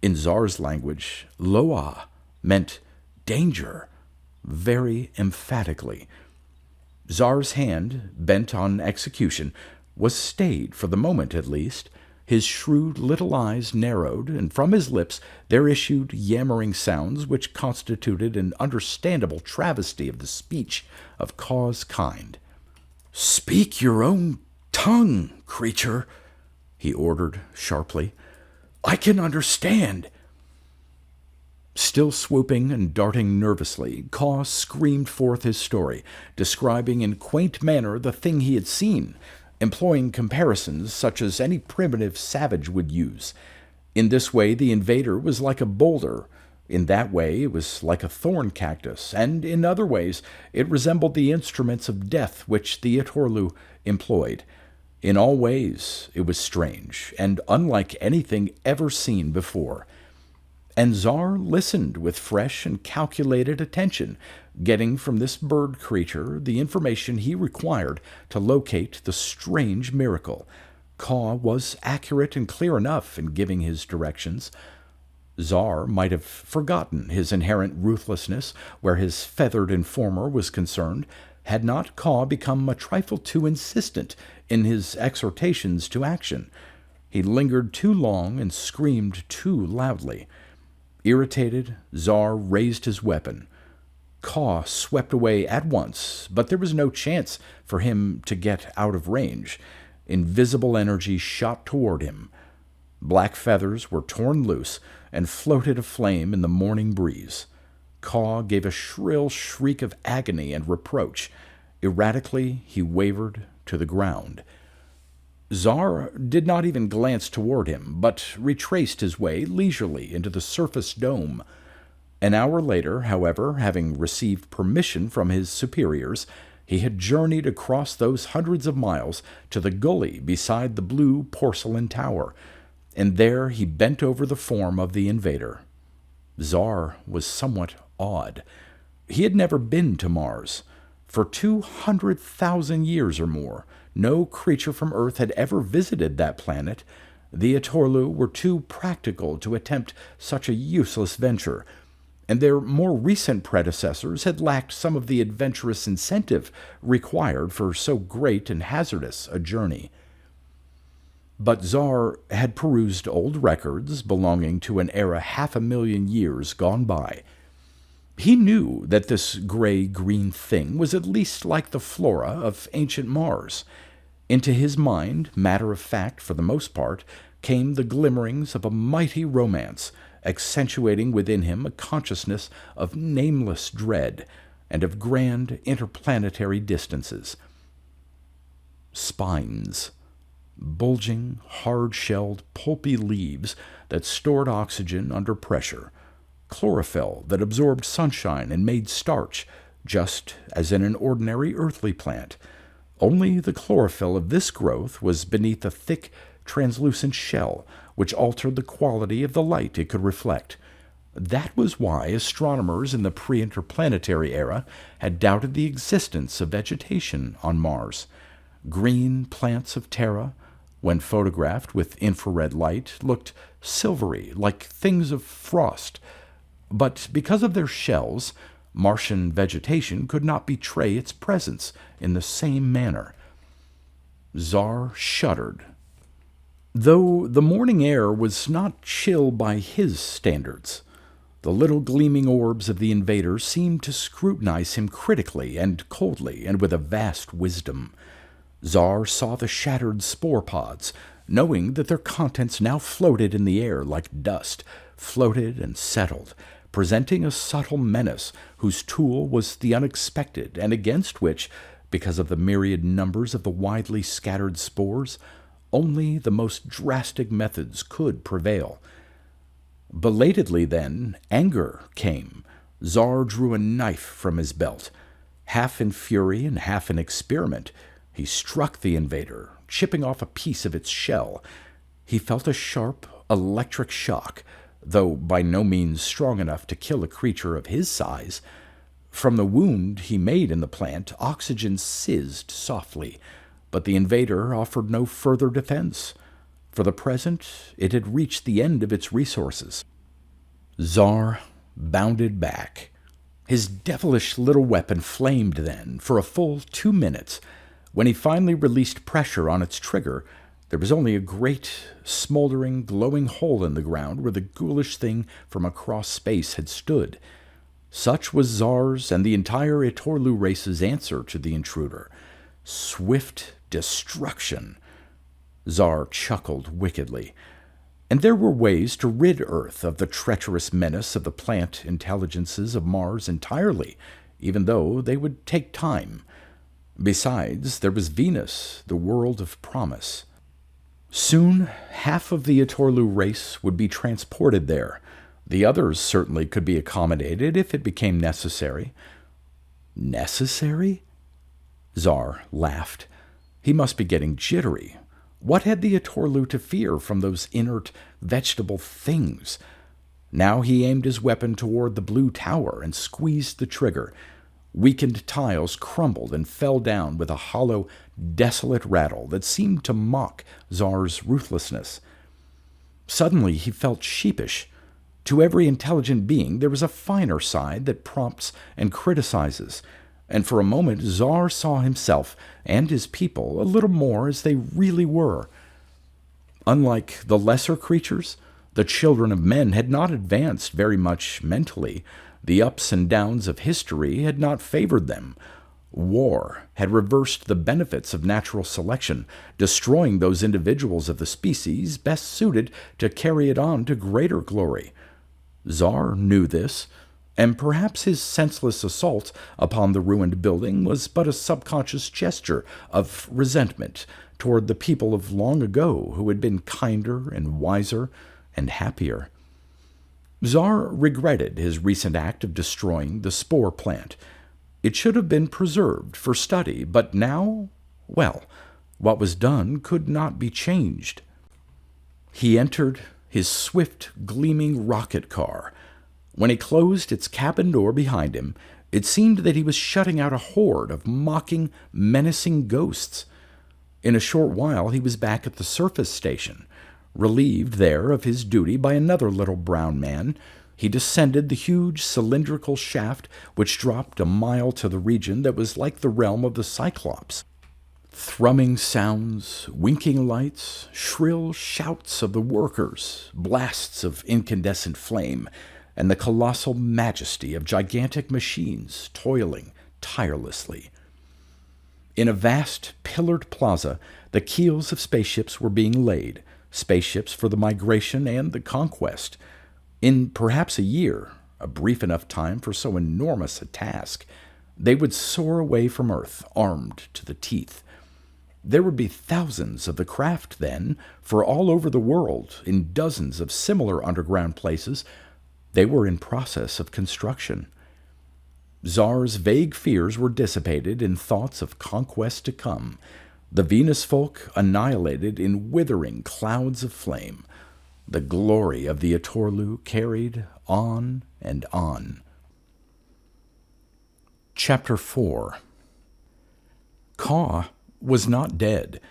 In Zar's language, Loa meant danger, very emphatically. Zar's hand, bent on execution, was stayed, for the moment at least. His shrewd little eyes narrowed, and from his lips there issued yammering sounds which constituted an understandable travesty of the speech of Kaw's kind. "Speak your own tongue, creature," he ordered sharply. "I can understand." Still swooping and darting nervously, Kaw screamed forth his story, describing in quaint manner the thing he had seen, employing comparisons such as any primitive savage would use. In this way the invader was like a boulder, in that way it was like a thorn cactus, and in other ways it resembled the instruments of death which the Etorlu employed. In all ways it was strange, and unlike anything ever seen before. And Zar listened with fresh and calculated attention, getting from this bird creature the information he required to locate the strange miracle. Kaw was accurate and clear enough in giving his directions. Zar might have forgotten his inherent ruthlessness where his feathered informer was concerned, had not Kaw become a trifle too insistent in his exhortations to action. He lingered too long and screamed too loudly. Irritated, Zar raised his weapon. Kaw swept away at once, but there was no chance for him to get out of range. Invisible energy shot toward him. Black feathers were torn loose and floated aflame in the morning breeze. Kaw gave a shrill shriek of agony and reproach. Erratically, he wavered to the ground. Czar did not even glance toward him, but retraced his way leisurely into the surface dome. An hour later, however, having received permission from his superiors, he had journeyed across those hundreds of miles to the gully beside the blue porcelain tower, and there he bent over the form of the invader. Czar was somewhat awed. He had never been to Mars. For 200,000 years or more, no creature from Earth had ever visited that planet. The Atorlu were too practical to attempt such a useless venture, and their more recent predecessors had lacked some of the adventurous incentive required for so great and hazardous a journey. But Czar had perused old records belonging to an era 500,000 years gone by. He knew that this gray-green thing was at least like the flora of ancient Mars. Into his mind, matter-of-fact for the most part, came the glimmerings of a mighty romance, accentuating within him a consciousness of nameless dread and of grand interplanetary distances. Spines. Bulging, hard-shelled, pulpy leaves that stored oxygen under pressure. Chlorophyll that absorbed sunshine and made starch, just as in an ordinary earthly plant. Only the chlorophyll of this growth was beneath a thick, translucent shell, which altered the quality of the light it could reflect. That was why astronomers in the pre-interplanetary era had doubted the existence of vegetation on Mars. Green plants of Terra, when photographed with infrared light, looked silvery, like things of frost. But because of their shells, Martian vegetation could not betray its presence in the same manner. Czar shuddered. Though the morning air was not chill by his standards, the little gleaming orbs of the invader seemed to scrutinize him critically and coldly and with a vast wisdom. Czar saw the shattered spore pods, knowing that their contents now floated in the air like dust, floated and settled, presenting a subtle menace whose tool was the unexpected and against which, because of the myriad numbers of the widely scattered spores, only the most drastic methods could prevail. Belatedly, then, anger came. Czar drew a knife from his belt. Half in fury and half in experiment, he struck the invader, chipping off a piece of its shell. He felt a sharp, electric shock, though by no means strong enough to kill a creature of his size. From the wound he made in the plant, oxygen sizzed softly, but the invader offered no further defense. For the present, it had reached the end of its resources. Czar bounded back. His devilish little weapon flamed then for a full 2 minutes. When he finally released pressure on its trigger, there was only a great, smoldering, glowing hole in the ground where the ghoulish thing from across space had stood. Such was Czar's and the entire Atorlu race's answer to the intruder. Swift destruction. Czar chuckled wickedly. And there were ways to rid Earth of the treacherous menace of the plant intelligences of Mars entirely, even though they would take time. Besides, there was Venus, the world of promise. Soon, half of the Atorlu race would be transported there. The others certainly could be accommodated if it became necessary. Necessary? Czar laughed. He must be getting jittery. What had the Atorlu to fear from those inert vegetable things? Now he aimed his weapon toward the blue tower and squeezed the trigger. Weakened tiles crumbled and fell down with a hollow, desolate rattle that seemed to mock Czar's ruthlessness. Suddenly he felt sheepish. To every intelligent being there is a finer side that prompts and criticizes, and for a moment Czar saw himself and his people a little more as they really were. Unlike the lesser creatures, the children of men had not advanced very much mentally. The ups and downs of history had not favored them. War had reversed the benefits of natural selection, destroying those individuals of the species best suited to carry it on to greater glory. Czar knew this. And perhaps his senseless assault upon the ruined building was but a subconscious gesture of resentment toward the people of long ago who had been kinder and wiser and happier. Czar regretted his recent act of destroying the spore plant. It should have been preserved for study, but now, well, what was done could not be changed. He entered his swift, gleaming rocket car. When he closed its cabin door behind him, it seemed that he was shutting out a horde of mocking, menacing ghosts. In a short while he was back at the surface station. Relieved there of his duty by another little brown man, he descended the huge cylindrical shaft which dropped a mile to the region that was like the realm of the Cyclops. Thrumming sounds, winking lights, shrill shouts of the workers, blasts of incandescent flame, and the colossal majesty of gigantic machines toiling tirelessly. In a vast, pillared plaza, the keels of spaceships were being laid, spaceships for the migration and the conquest. In perhaps a year, a brief enough time for so enormous a task, they would soar away from Earth, armed to the teeth. There would be thousands of the craft then, for all over the world, in dozens of similar underground places, they were in process of construction. Czar's vague fears were dissipated in thoughts of conquest to come, the Venus folk annihilated in withering clouds of flame, the glory of the Atorlu carried on and on. Chapter 4. Ka was not dead.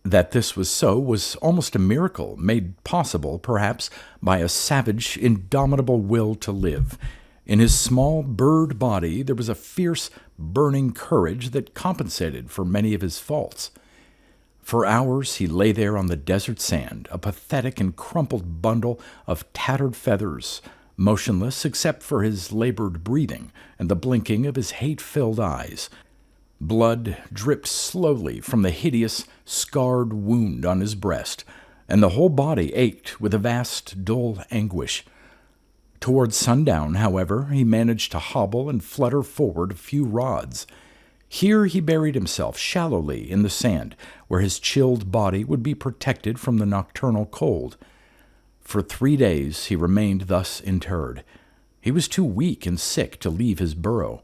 That this was so was almost a miracle, made possible, perhaps, by a savage, indomitable will to live. In his small bird body there was a fierce, burning courage that compensated for many of his faults. For hours he lay there on the desert sand, a pathetic and crumpled bundle of tattered feathers, motionless except for his labored breathing and the blinking of his hate-filled eyes. Blood dripped slowly from the hideous, scarred wound on his breast, and the whole body ached with a vast, dull anguish. Toward sundown, however, he managed to hobble and flutter forward a few rods. Here he buried himself shallowly in the sand, where his chilled body would be protected from the nocturnal cold. For 3 days he remained thus interred. He was too weak and sick to leave his burrow.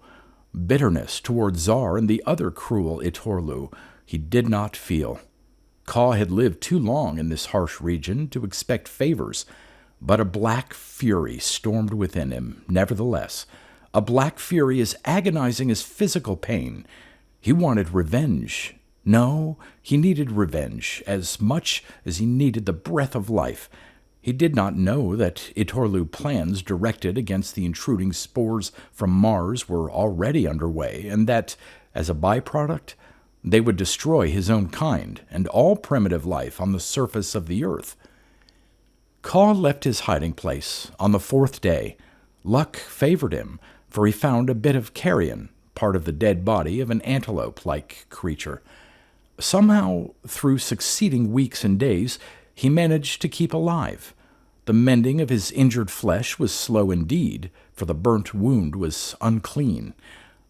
Bitterness toward Czar and the other cruel Atorlu he did not feel. Ka had lived too long in this harsh region to expect favors, but a black fury stormed within him, nevertheless. A black fury as agonizing as physical pain. He wanted revenge. No, he needed revenge as much as he needed the breath of life. He did not know that Atorlu plans directed against the intruding spores from Mars were already underway, and that, as a byproduct, they would destroy his own kind and all primitive life on the surface of the Earth. Ka left his hiding place on the 4th day. Luck favored him, for he found a bit of carrion, part of the dead body of an antelope-like creature. Somehow, through succeeding weeks and days, he managed to keep alive. The mending of his injured flesh was slow indeed, for the burnt wound was unclean.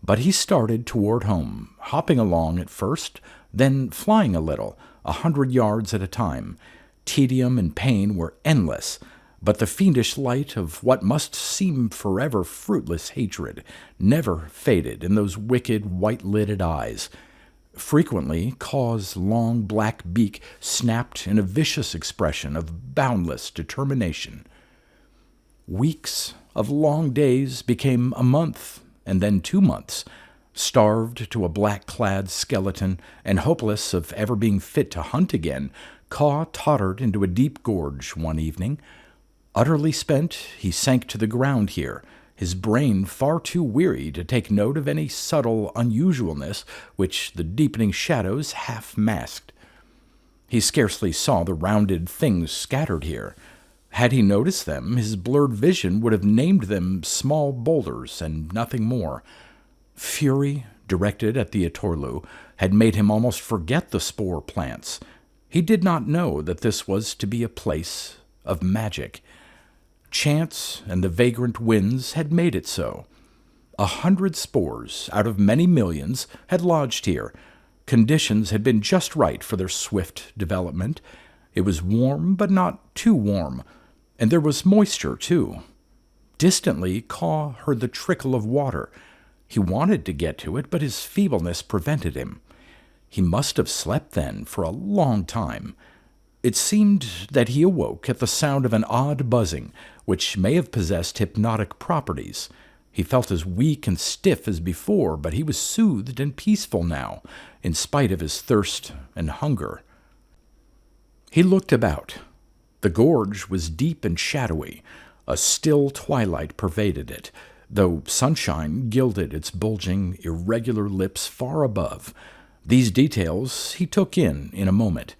But he started toward home, hopping along at first, then flying a little, 100 yards at a time. Tedium and pain were endless, but the fiendish light of what must seem forever fruitless hatred never faded in those wicked, white-lidded eyes. Frequently, Ka's long black beak snapped in a vicious expression of boundless determination. Weeks of long days became a month, and then 2 months. Starved to a black-clad skeleton and hopeless of ever being fit to hunt again, Ka tottered into a deep gorge one evening. Utterly spent, he sank to the ground here, his brain far too weary to take note of any subtle unusualness which the deepening shadows half masked. He scarcely saw the rounded things scattered here. Had he noticed them, his blurred vision would have named them small boulders and nothing more. Fury, directed at the Atorlu, had made him almost forget the spore plants. He did not know that this was to be a place of magic. Chance and the vagrant winds had made it so. 100 spores out of many millions had lodged here. Conditions had been just right for their swift development. It was warm, but not too warm, and there was moisture, too. Distantly, Caw heard the trickle of water. He wanted to get to it, but his feebleness prevented him. He must have slept then for a long time. It seemed that he awoke at the sound of an odd buzzing, which may have possessed hypnotic properties. He felt as weak and stiff as before, but he was soothed and peaceful now, in spite of his thirst and hunger. He looked about. The gorge was deep and shadowy. A still twilight pervaded it, though sunshine gilded its bulging, irregular lips far above. These details he took in a moment.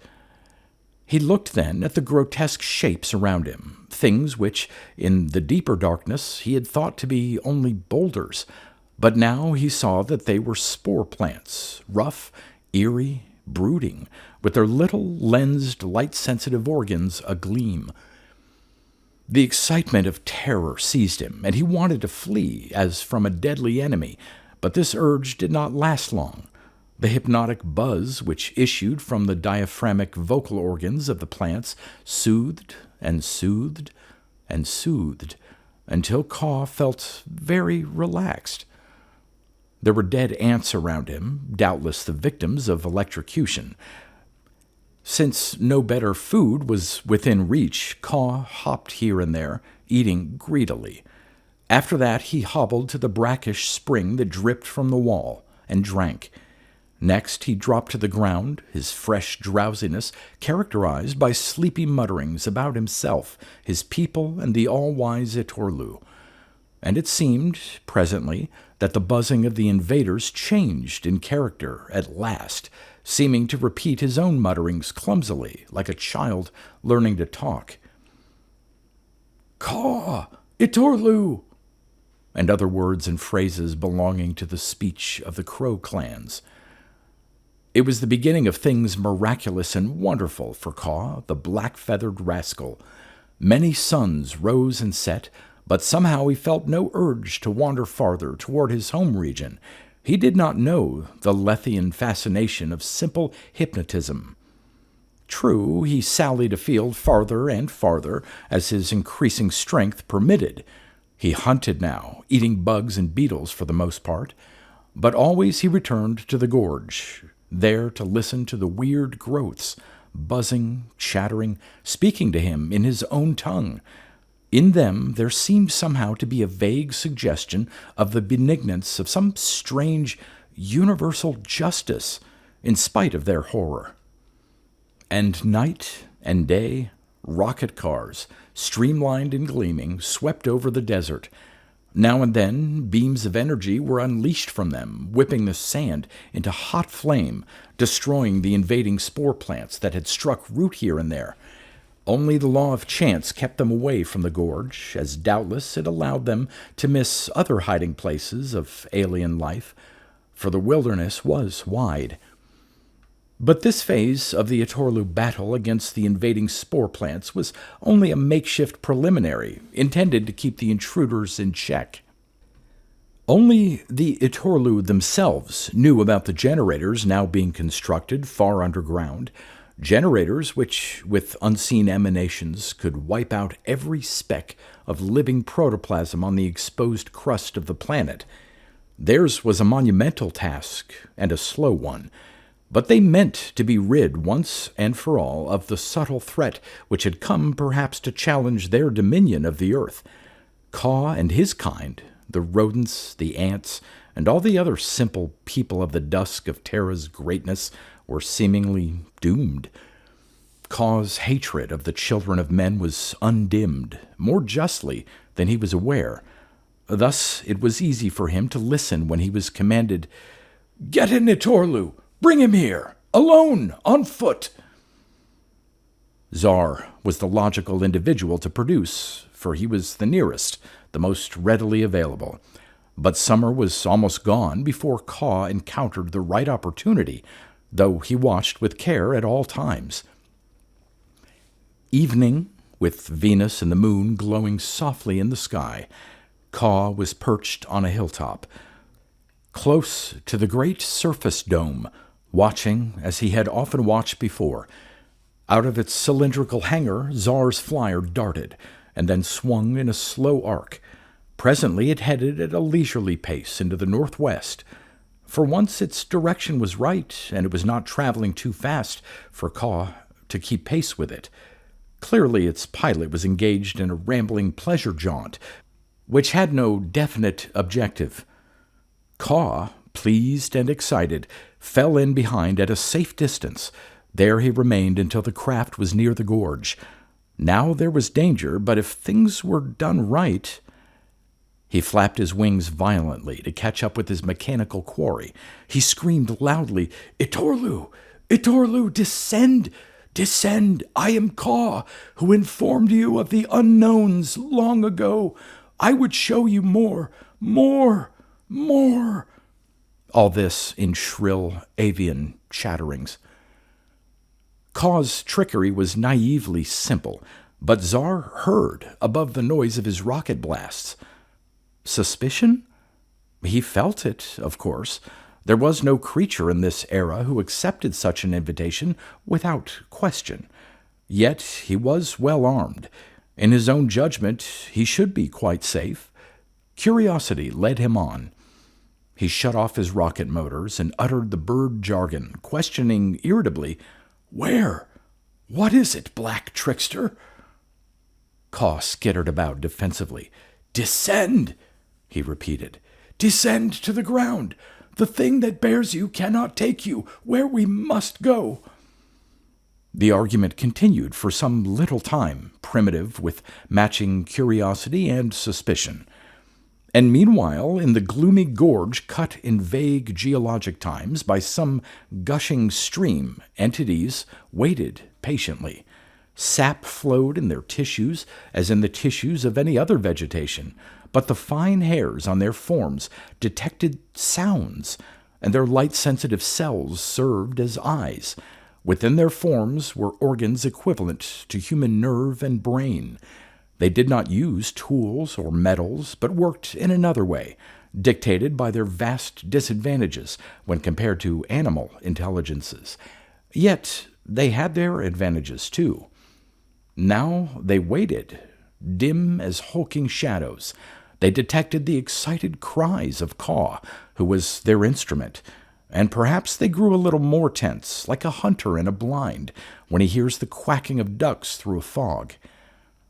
He looked then at the grotesque shapes around him, things which, in the deeper darkness, he had thought to be only boulders, but now he saw that they were spore plants, rough, eerie, brooding, with their little lensed, light-sensitive organs agleam. The excitement of terror seized him, and he wanted to flee as from a deadly enemy, but this urge did not last long. The hypnotic buzz which issued from the diaphragmic vocal organs of the plants soothed and soothed and soothed until Caw felt very relaxed. There were dead ants around him, doubtless the victims of electrocution. Since no better food was within reach, Caw hopped here and there, eating greedily. After that he hobbled to the brackish spring that dripped from the wall, and drank. Next he dropped to the ground, his fresh drowsiness characterized by sleepy mutterings about himself, his people, and the all-wise Itorlu. And it seemed, presently, that the buzzing of the invaders changed in character at last, seeming to repeat his own mutterings clumsily, like a child learning to talk. "Caw! Itorlu!" and other words and phrases belonging to the speech of the Crow clans. It was the beginning of things miraculous and wonderful for Caw, the black-feathered rascal. Many suns rose and set, but somehow he felt no urge to wander farther toward his home region. He did not know the Lethian fascination of simple hypnotism. True, he sallied afield farther and farther as his increasing strength permitted. He hunted now, eating bugs and beetles for the most part, but always he returned to the gorge, there to listen to the weird growths, buzzing, chattering, speaking to him in his own tongue. In them there seemed somehow to be a vague suggestion of the benignance of some strange, universal justice, in spite of their horror. And night and day, rocket cars, streamlined and gleaming, swept over the desert. Now and then, beams of energy were unleashed from them, whipping the sand into hot flame, destroying the invading spore plants that had struck root here and there. Only the law of chance kept them away from the gorge, as doubtless it allowed them to miss other hiding places of alien life, for the wilderness was wide. But this phase of the Itorlu battle against the invading spore plants was only a makeshift preliminary, intended to keep the intruders in check. Only the Itorlu themselves knew about the generators now being constructed far underground, generators which, with unseen emanations, could wipe out every speck of living protoplasm on the exposed crust of the planet. Theirs was a monumental task, and a slow one, but they meant to be rid once and for all of the subtle threat which had come perhaps to challenge their dominion of the earth. Caw and his kind, the rodents, the ants, and all the other simple people of the dusk of Terra's greatness, were seemingly doomed. Caw's hatred of the children of men was undimmed, more justly than he was aware. Thus it was easy for him to listen when he was commanded, "Get in Itorlu! Bring him here! Alone! On foot!" Czar was the logical individual to produce, for he was the nearest, the most readily available. But summer was almost gone before Caw encountered the right opportunity, though he watched with care at all times. Evening with Venus and the moon glowing softly in the sky. Kaw was perched on a hilltop, close to the great surface dome, watching as he had often watched before. Out of its cylindrical hangar, Czar's flyer darted, and then swung in a slow arc. Presently it headed at a leisurely pace into the northwest. For once its direction was right, and it was not traveling too fast for Kaw to keep pace with it. Clearly its pilot was engaged in a rambling pleasure jaunt, which had no definite objective. Kaw, pleased and excited, fell in behind at a safe distance. There he remained until the craft was near the gorge. Now there was danger, but if things were done right... He flapped his wings violently to catch up with his mechanical quarry. He screamed loudly, "Itorlu! Itorlu, descend! Descend! I am Kaw, who informed you of the unknowns long ago. I would show you more, more, more." All this in shrill avian chatterings. Kaw's trickery was naively simple, but Czar heard above the noise of his rocket blasts. Suspicion? He felt it, of course. There was no creature in this era who accepted such an invitation without question. Yet he was well armed. In his own judgment, he should be quite safe. Curiosity led him on. He shut off his rocket motors and uttered the bird jargon, questioning irritably, "Where? What is it, black trickster?" Kaw skittered about defensively. "Descend!" he repeated. "Descend to the ground. The thing that bears you cannot take you where we must go." The argument continued for some little time, primitive with matching curiosity and suspicion. And meanwhile, in the gloomy gorge cut in vague geologic times by some gushing stream, entities waited patiently. Sap flowed in their tissues as in the tissues of any other vegetation, but the fine hairs on their forms detected sounds, and their light-sensitive cells served as eyes. Within their forms were organs equivalent to human nerve and brain. They did not use tools or metals, but worked in another way, dictated by their vast disadvantages when compared to animal intelligences. Yet they had their advantages too. Now they waited, dim as hulking shadows. They detected the excited cries of Kaw, who was their instrument, and perhaps they grew a little more tense, like a hunter in a blind, when he hears the quacking of ducks through a fog.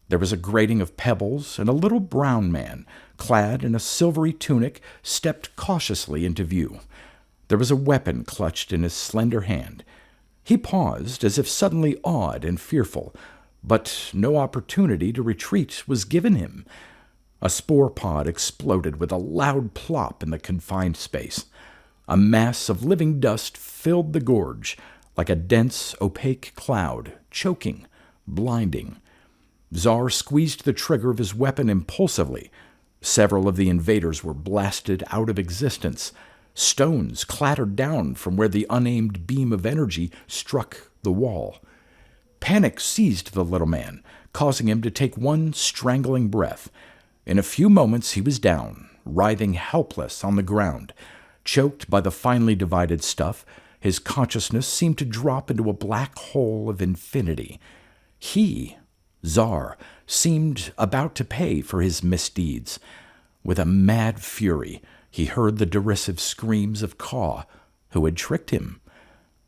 There was a grating of pebbles, and a little brown man, clad in a silvery tunic, stepped cautiously into view. There was a weapon clutched in his slender hand. He paused, as if suddenly awed and fearful, but no opportunity to retreat was given him. A spore pod exploded with a loud plop in the confined space. A mass of living dust filled the gorge, like a dense, opaque cloud, choking, blinding. Czar squeezed the trigger of his weapon impulsively. Several of the invaders were blasted out of existence. Stones clattered down from where the unaimed beam of energy struck the wall. Panic seized the little man, causing him to take one strangling breath. In a few moments he was down, writhing helpless on the ground. Choked by the finely divided stuff, his consciousness seemed to drop into a black hole of infinity. He, Czar, seemed about to pay for his misdeeds. With a mad fury, he heard the derisive screams of Kaw, who had tricked him.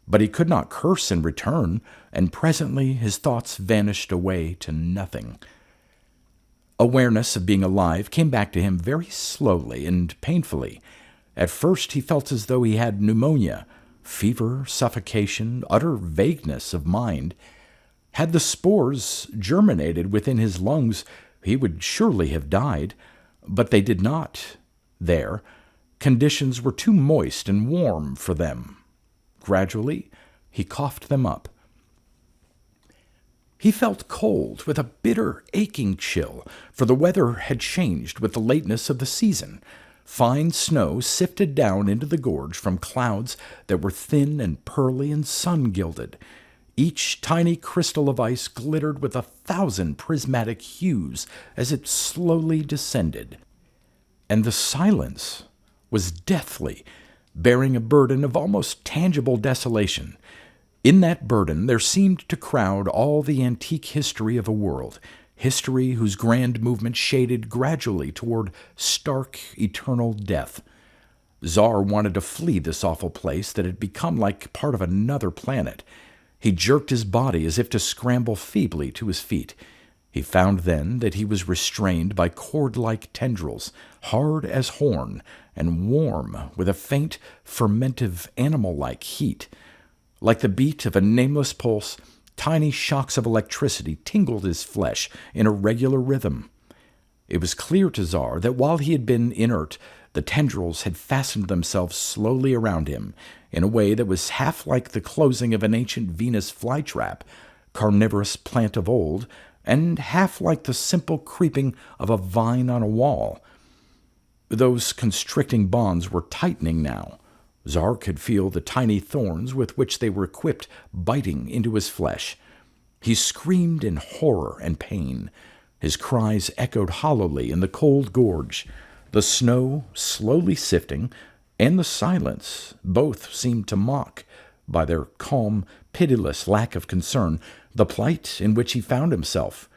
But he could not curse in return, and presently his thoughts vanished away to nothing. Awareness of being alive came back to him very slowly and painfully. At first he felt as though he had pneumonia, fever, suffocation, utter vagueness of mind. Had the spores germinated within his lungs, he would surely have died, but they did not. There, conditions were too moist and warm for them. Gradually, he coughed them up. He felt cold, with a bitter, aching chill, for the weather had changed with the lateness of the season. Fine snow sifted down into the gorge from clouds that were thin and pearly and sun-gilded. Each tiny crystal of ice glittered with 1,000 prismatic hues as it slowly descended. And the silence was deathly, bearing a burden of almost tangible desolation. In that burden there seemed to crowd all the antique history of a world, history whose grand movement shaded gradually toward stark, eternal death. Czar wanted to flee this awful place that had become like part of another planet. He jerked his body as if to scramble feebly to his feet. He found then that he was restrained by cord-like tendrils, hard as horn, and warm with a faint, fermentive, animal-like heat. Like the beat of a nameless pulse, tiny shocks of electricity tingled his flesh in a regular rhythm. It was clear to Czar that while he had been inert, the tendrils had fastened themselves slowly around him in a way that was half like the closing of an ancient Venus flytrap, carnivorous plant of old, and half like the simple creeping of a vine on a wall. Those constricting bonds were tightening now. Czar could feel the tiny thorns with which they were equipped biting into his flesh. He screamed in horror and pain. His cries echoed hollowly in the cold gorge. The snow slowly sifting, and the silence both seemed to mock, by their calm, pitiless lack of concern, the plight in which he found himself.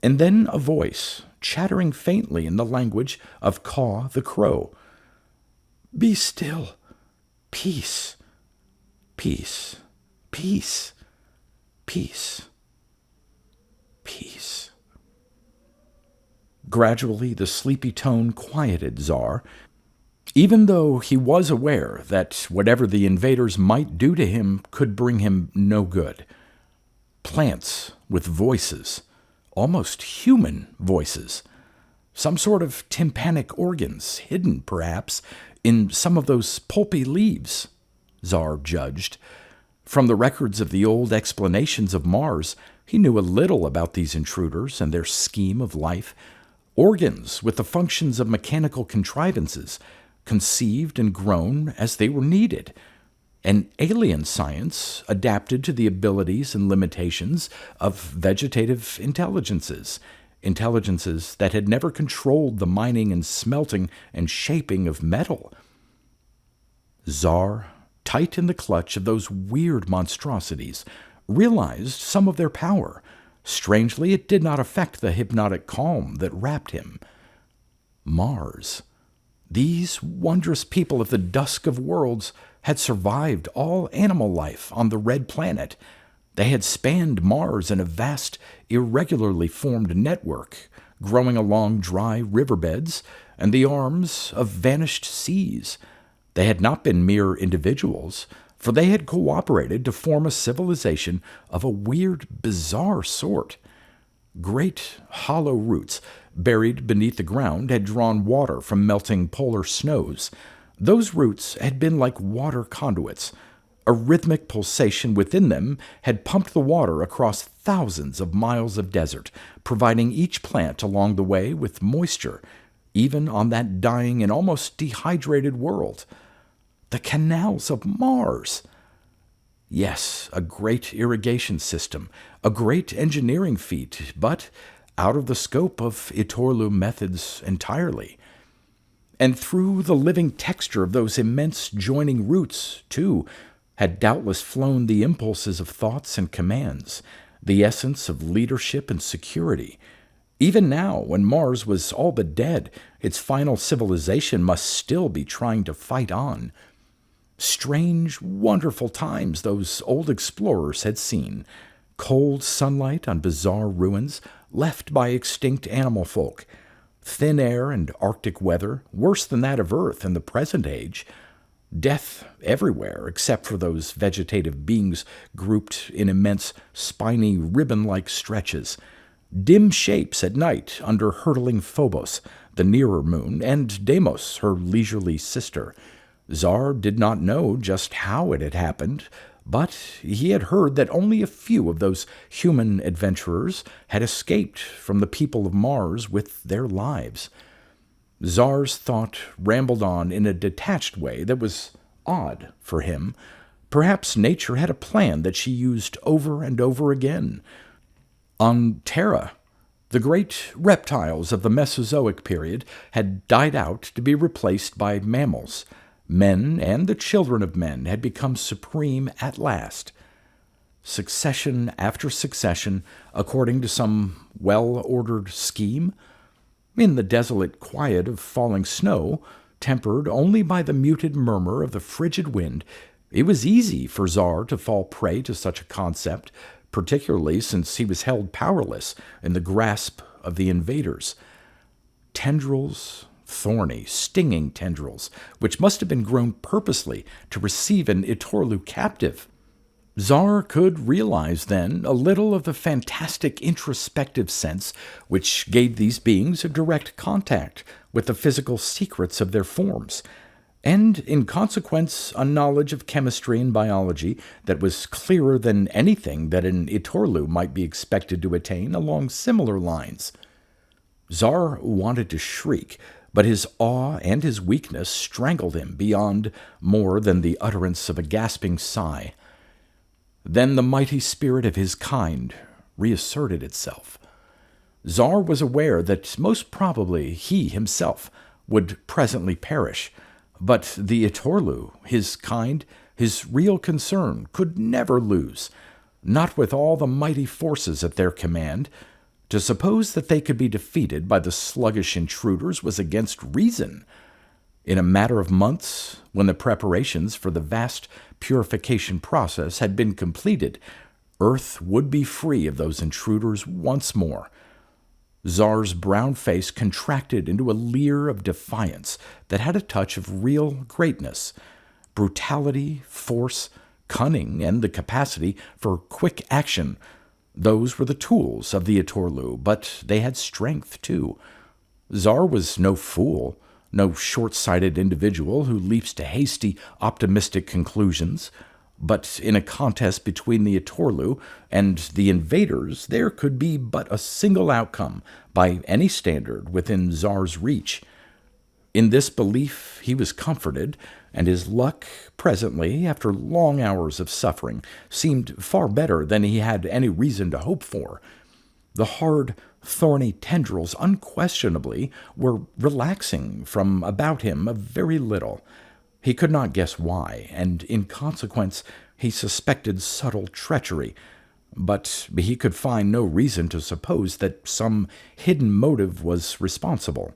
And then a voice, chattering faintly in the language of Caw the Crow. "Be still. Peace. Peace. Peace. Peace. Peace." Gradually the sleepy tone quieted Czar, even though he was aware that whatever the invaders might do to him could bring him no good. Plants with voices, almost human voices, some sort of tympanic organs, hidden, perhaps, in some of those pulpy leaves, Czar judged. From the records of the old explanations of Mars, he knew a little about these intruders and their scheme of life. Organs with the functions of mechanical contrivances, conceived and grown as they were needed. An alien science adapted to the abilities and limitations of vegetative intelligences, intelligences that had never controlled the mining and smelting and shaping of metal. Czar, tight in the clutch of those weird monstrosities, realized some of their power. Strangely, it did not affect the hypnotic calm that wrapped him. Mars. These wondrous people of the dusk of worlds had survived all animal life on the red planet. They had spanned Mars in a vast, irregularly formed network, growing along dry riverbeds and the arms of vanished seas. They had not been mere individuals, for they had cooperated to form a civilization of a weird, bizarre sort. Great, hollow roots buried beneath the ground had drawn water from melting polar snows. Those roots had been like water conduits. A rhythmic pulsation within them had pumped the water across thousands of miles of desert, providing each plant along the way with moisture, even on that dying and almost dehydrated world. The canals of Mars! Yes, a great irrigation system, a great engineering feat, but out of the scope of Itorlu methods entirely. And through the living texture of those immense joining roots, too, had doubtless flown the impulses of thoughts and commands, the essence of leadership and security. Even now, when Mars was all but dead, its final civilization must still be trying to fight on. Strange, wonderful times those old explorers had seen. Cold sunlight on bizarre ruins left by extinct animal folk. Thin air and Arctic weather, worse than that of Earth in the present age. Death everywhere except for those vegetative beings grouped in immense, spiny, ribbon-like stretches. Dim shapes at night under hurtling Phobos, the nearer moon, and Deimos, her leisurely sister. Czar did not know just how it had happened, but he had heard that only a few of those human adventurers had escaped from the people of Mars with their lives. Czar's thought rambled on in a detached way that was odd for him, Perhaps nature had a plan that she used over and over again. On Terra, the great reptiles of the Mesozoic period had died out to be replaced by mammals. Men and the children of men had become supreme at last. Succession after succession, according to some well-ordered scheme. In the desolate quiet of falling snow, tempered only by the muted murmur of the frigid wind, it was easy for Czar to fall prey to such a concept, particularly since he was held powerless in the grasp of the invaders. Tendrils, thorny, stinging tendrils, which must have been grown purposely to receive an Itorlu captive. Czar could realize then a little of the fantastic introspective sense which gave these beings a direct contact with the physical secrets of their forms, and in consequence a knowledge of chemistry and biology that was clearer than anything that an Itorlu might be expected to attain along similar lines. Czar wanted to shriek, but his awe and his weakness strangled him beyond more than the utterance of a gasping sigh. Then the mighty spirit of his kind reasserted itself. Czar was aware that most probably he himself would presently perish, but the Itorlu, his kind, his real concern, could never lose, not with all the mighty forces at their command. To suppose that they could be defeated by the sluggish intruders was against reason. In a matter of months, when the preparations for the vast purification process had been completed, Earth would be free of those intruders once more. Czar's brown face contracted into a leer of defiance that had a touch of real greatness. Brutality, force, cunning, and the capacity for quick action, those were the tools of the Itorlu, but they had strength too. Czar was no fool, no short-sighted individual who leaps to hasty, optimistic conclusions. But in a contest between the Itorlu and the invaders, there could be but a single outcome by any standard within Czar's reach. In this belief he was comforted, and his luck, presently, after long hours of suffering, seemed far better than he had any reason to hope for. The hard, thorny tendrils unquestionably were relaxing from about him a very little. He could not guess why, and in consequence he suspected subtle treachery, but he could find no reason to suppose that some hidden motive was responsible.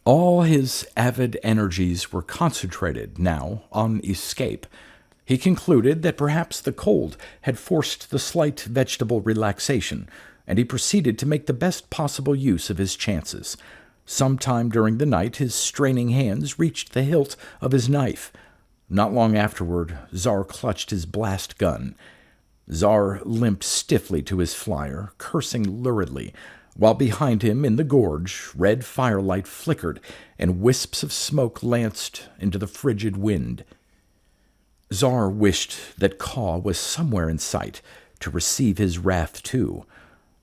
All his avid energies were concentrated now on escape. He concluded that perhaps the cold had forced the slight vegetable relaxation, and he proceeded to make the best possible use of his chances. Sometime during the night his straining hands reached the hilt of his knife. Not long afterward, Czar clutched his blast gun. Czar limped stiffly to his flyer, cursing luridly, while behind him in the gorge red firelight flickered and wisps of smoke lanced into the frigid wind. Czar wished that Kaw was somewhere in sight to receive his wrath too.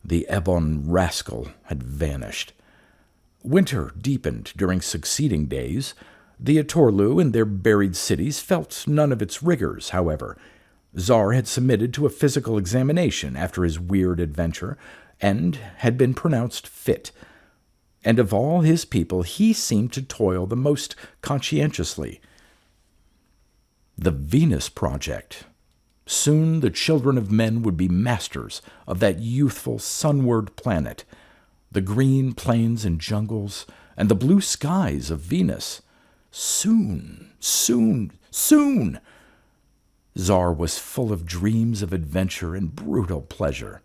The ebon rascal had vanished. Winter deepened during succeeding days. The Itorlu in their buried cities felt none of its rigors, however. Czar had submitted to a physical examination after his weird adventure, and had been pronounced fit. And of all his people he seemed to toil the most conscientiously. The Venus Project. Soon the children of men would be masters of that youthful sunward planet, the green plains and jungles, and the blue skies of Venus. Soon, soon, soon! Czar was full of dreams of adventure and brutal pleasure.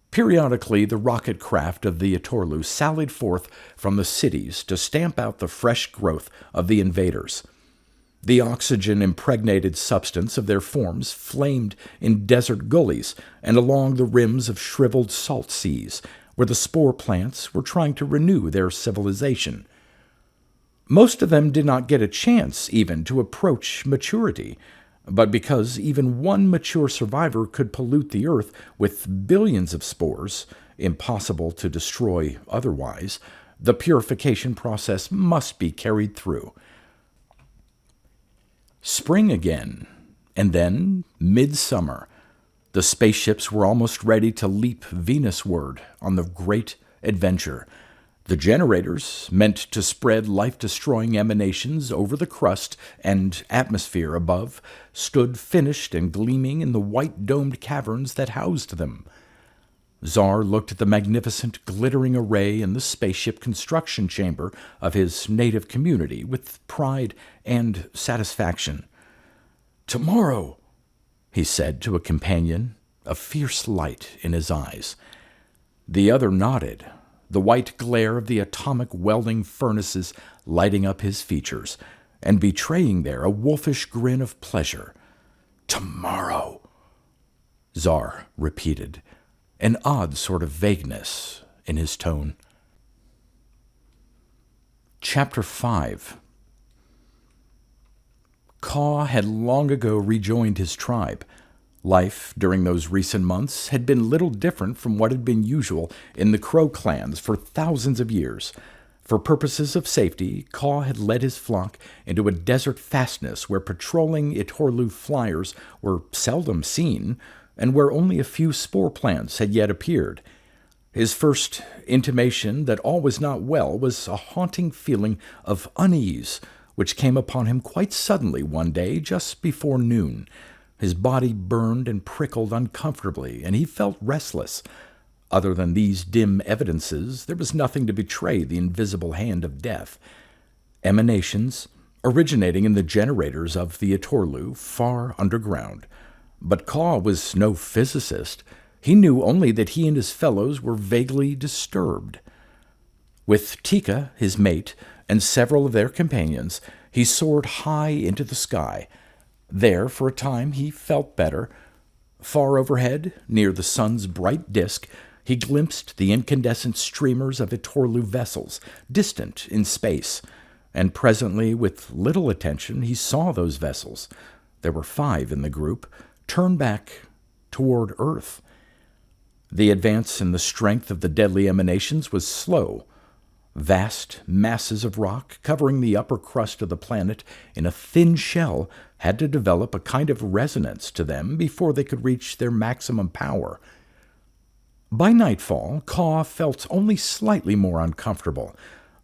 Periodically, the rocket craft of the Itorlu sallied forth from the cities to stamp out the fresh growth of the invaders. The oxygen-impregnated substance of their forms flamed in desert gullies and along the rims of shriveled salt seas, where the spore plants were trying to renew their civilization. Most of them did not get a chance even to approach maturity, but because even one mature survivor could pollute the earth with billions of spores, impossible to destroy otherwise, the purification process must be carried through. Spring again, and then midsummer. The spaceships were almost ready to leap Venusward on the great adventure. The generators, meant to spread life-destroying emanations over the crust and atmosphere above, stood finished and gleaming in the white-domed caverns that housed them. Czar looked at the magnificent, glittering array in the spaceship construction chamber of his native community with pride and satisfaction. "Tomorrow," he said to a companion, a fierce light in his eyes. The other nodded, the white glare of the atomic welding furnaces lighting up his features and betraying there a wolfish grin of pleasure. "Tomorrow," Czar repeated, an odd sort of vagueness in his tone. Chapter 5. Caw had long ago rejoined his tribe. Life during those recent months had been little different from what had been usual in the Crow clans for thousands of years. For purposes of safety, Caw had led his flock into a desert fastness where patrolling Itorlu flyers were seldom seen, and where only a few spore plants had yet appeared. His first intimation that all was not well was a haunting feeling of unease, which came upon him quite suddenly one day just before noon. His body burned and prickled uncomfortably, and he felt restless. Other than these dim evidences, there was nothing to betray the invisible hand of death. Emanations, originating in the generators of the Itorlu, far underground. But Caw was no physicist. He knew only that he and his fellows were vaguely disturbed. With Tika, his mate, and several of their companions, he soared high into the sky. There, for a time, he felt better. Far overhead, near the sun's bright disk, he glimpsed the incandescent streamers of Itorlu vessels, distant in space. And presently, with little attention, he saw those vessels. There were 5 in the group, turn back toward Earth. The advance in the strength of the deadly emanations was slow. Vast masses of rock covering the upper crust of the planet in a thin shell had to develop a kind of resonance to them before they could reach their maximum power. By nightfall, Caw felt only slightly more uncomfortable.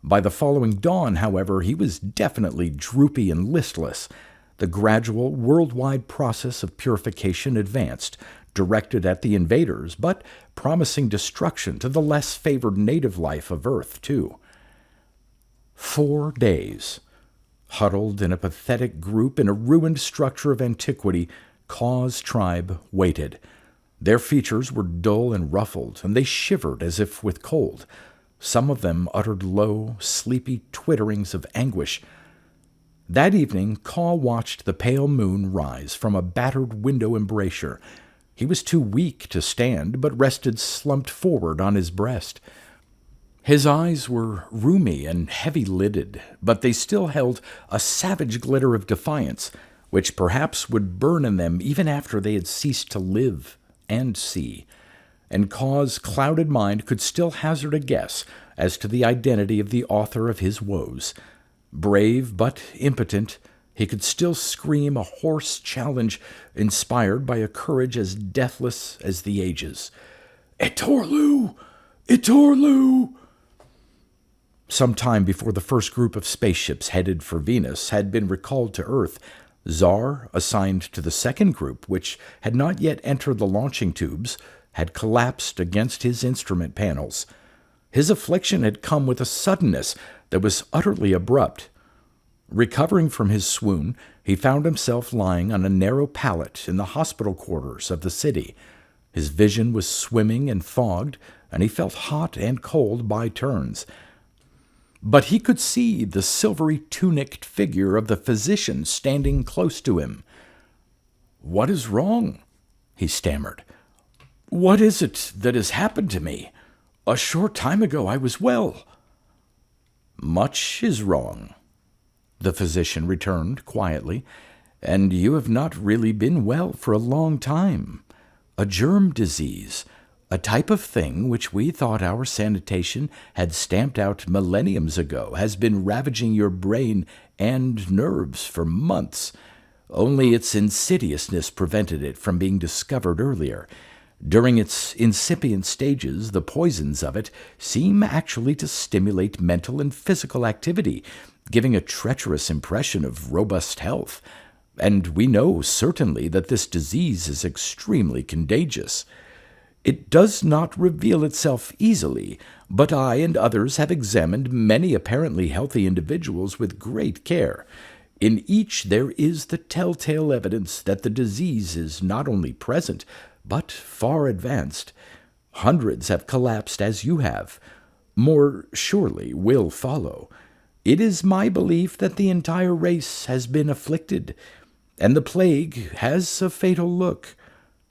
By the following dawn, however, he was definitely droopy and listless. The gradual, worldwide process of purification advanced, directed at the invaders, but promising destruction to the less favored native life of Earth, too. 4 days. Huddled in a pathetic group in a ruined structure of antiquity, Caw's tribe waited. Their features were dull and ruffled, and they shivered as if with cold. Some of them uttered low, sleepy twitterings of anguish. That evening, Caw watched the pale moon rise from a battered window embrasure. He was too weak to stand, but rested slumped forward on his breast. His eyes were rheumy and heavy-lidded, but they still held a savage glitter of defiance, which perhaps would burn in them even after they had ceased to live and see. And Caw's clouded mind could still hazard a guess as to the identity of the author of his woes. Brave but impotent, he could still scream a hoarse challenge inspired by a courage as deathless as the ages. "Itorlu! Itorlu!" Some time before the first group of spaceships headed for Venus had been recalled to Earth, Czar, assigned to the second group, which had not yet entered the launching tubes, had collapsed against his instrument panels. His affliction had come with a suddenness that was utterly abrupt. Recovering from his swoon, he found himself lying on a narrow pallet in the hospital quarters of the city. His vision was swimming and fogged, and he felt hot and cold by turns. But he could see the silvery tunicked figure of the physician standing close to him. "What is wrong?" he stammered. "What is it that has happened to me? A short time ago I was well." "Much is wrong," the physician returned quietly, "and you have not really been well for a long time. A germ disease, a type of thing which we thought our sanitation had stamped out millenniums ago, has been ravaging your brain and nerves for months. Only its insidiousness prevented it from being discovered earlier. During its incipient stages, the poisons of it seem actually to stimulate mental and physical activity, giving a treacherous impression of robust health. And we know certainly that this disease is extremely contagious. It does not reveal itself easily, but I and others have examined many apparently healthy individuals with great care. In each there is the telltale evidence that the disease is not only present, but far advanced. Hundreds have collapsed as you have. More surely will follow. It is my belief that the entire race has been afflicted, and the plague has a fatal look.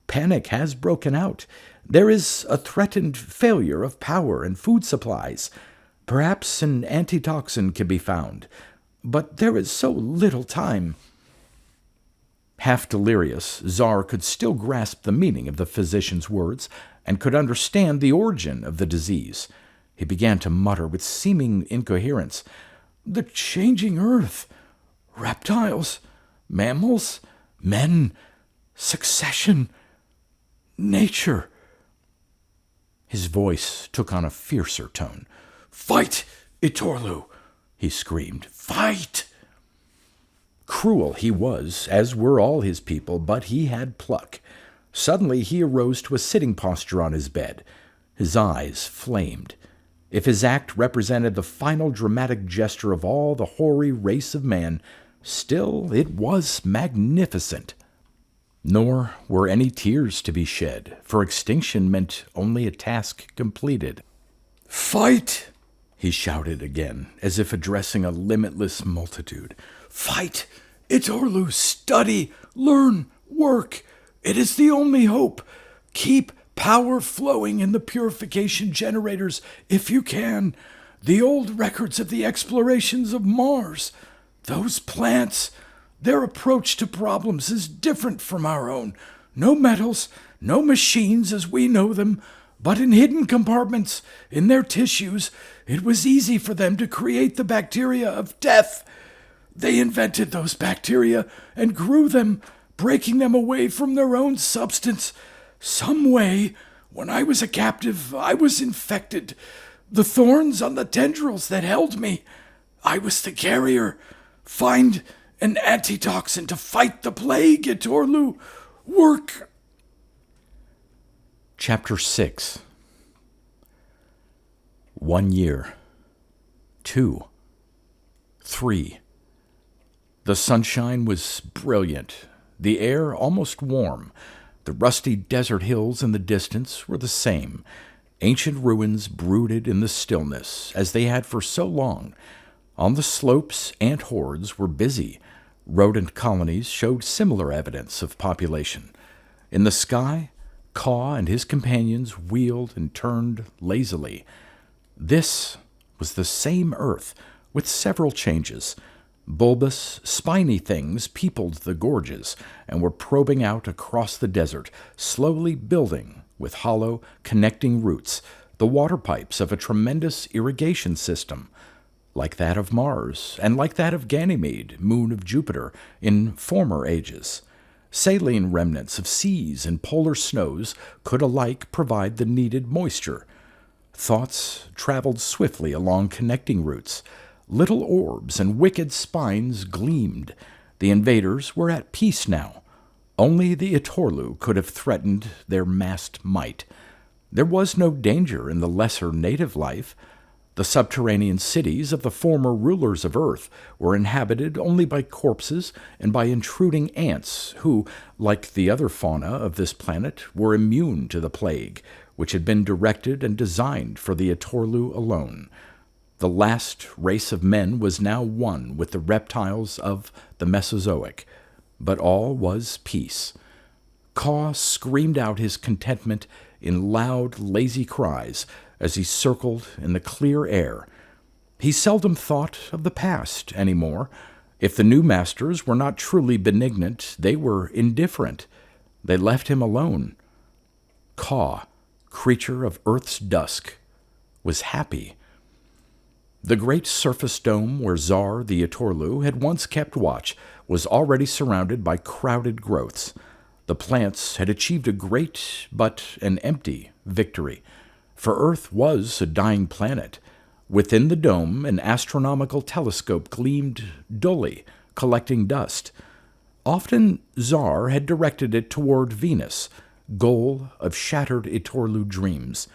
Panic has broken out. There is a threatened failure of power and food supplies. Perhaps an antitoxin can be found, but there is so little time. Half delirious, Czar could still grasp the meaning of the physician's words and could understand the origin of the disease. He began to mutter with seeming incoherence, "The changing earth, reptiles, mammals, men, succession, nature." His voice took on a fiercer tone. "Fight, Itorlu!" he screamed. "Fight!" Cruel he was, as were all his people, but he had pluck. Suddenly he arose to a sitting posture on his bed. His eyes flamed. If his act represented the final dramatic gesture of all the hoary race of man, still it was magnificent. Nor were any tears to be shed, for extinction meant only a task completed. "Fight!" he shouted again, as if addressing a limitless multitude. "Fight! Itorlu, study, learn, work. It is the only hope. Keep power flowing in the purification generators if you can. The old records of the explorations of Mars. Those plants, their approach to problems is different from our own. No metals, no machines as we know them, but in hidden compartments, in their tissues, it was easy for them to create the bacteria of death. They invented those bacteria and grew them, breaking them away from their own substance. Some way, when I was a captive, I was infected. The thorns on the tendrils that held me, I was the carrier. Find an antitoxin to fight the plague, Itorlu. Work." Chapter 6. 1 year. 2. 3. The sunshine was brilliant, the air almost warm. The rusty desert hills in the distance were the same. Ancient ruins brooded in the stillness, as they had for so long. On the slopes, ant hordes were busy. Rodent colonies showed similar evidence of population. In the sky, Caw and his companions wheeled and turned lazily. This was the same Earth, with several changes. Bulbous, spiny things peopled the gorges and were probing out across the desert, slowly building, with hollow, connecting roots, the water pipes of a tremendous irrigation system, like that of Mars and like that of Ganymede, moon of Jupiter, in former ages. Saline remnants of seas and polar snows could alike provide the needed moisture. Thoughts traveled swiftly along connecting routes. Little orbs and wicked spines gleamed. The invaders were at peace now. Only the Itorlu could have threatened their massed might. There was no danger in the lesser native life. The subterranean cities of the former rulers of Earth were inhabited only by corpses and by intruding ants who, like the other fauna of this planet, were immune to the plague, which had been directed and designed for the Itorlu alone. The last race of men was now one with the reptiles of the Mesozoic, but all was peace. Caw screamed out his contentment in loud, lazy cries as he circled in the clear air. He seldom thought of the past any more. If the new masters were not truly benignant, they were indifferent. They left him alone. Caw, creature of Earth's dusk, was happy. The great surface dome where Czar the Itorlu had once kept watch was already surrounded by crowded growths. The plants had achieved a great but an empty victory, for Earth was a dying planet. Within the dome, an astronomical telescope gleamed dully, collecting dust. Often Tsar had directed it toward Venus, goal of shattered Itorlu dreams.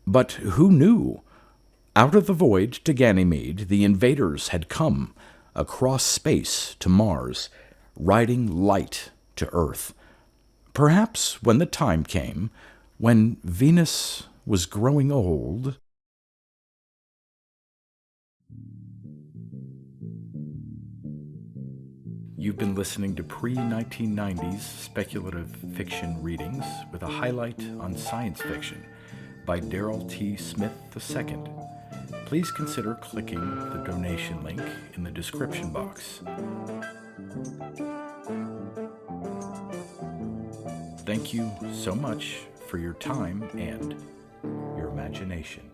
But who knew? Out of the void to Ganymede, the invaders had come, across space to Mars, riding light to Earth. Perhaps when the time came, when Venus was growing old. You've been listening to pre-1990s speculative fiction readings with a highlight on science fiction by Darrell T. Smith II. Please consider clicking the donation link in the description box. Thank you so much for your time and your imagination.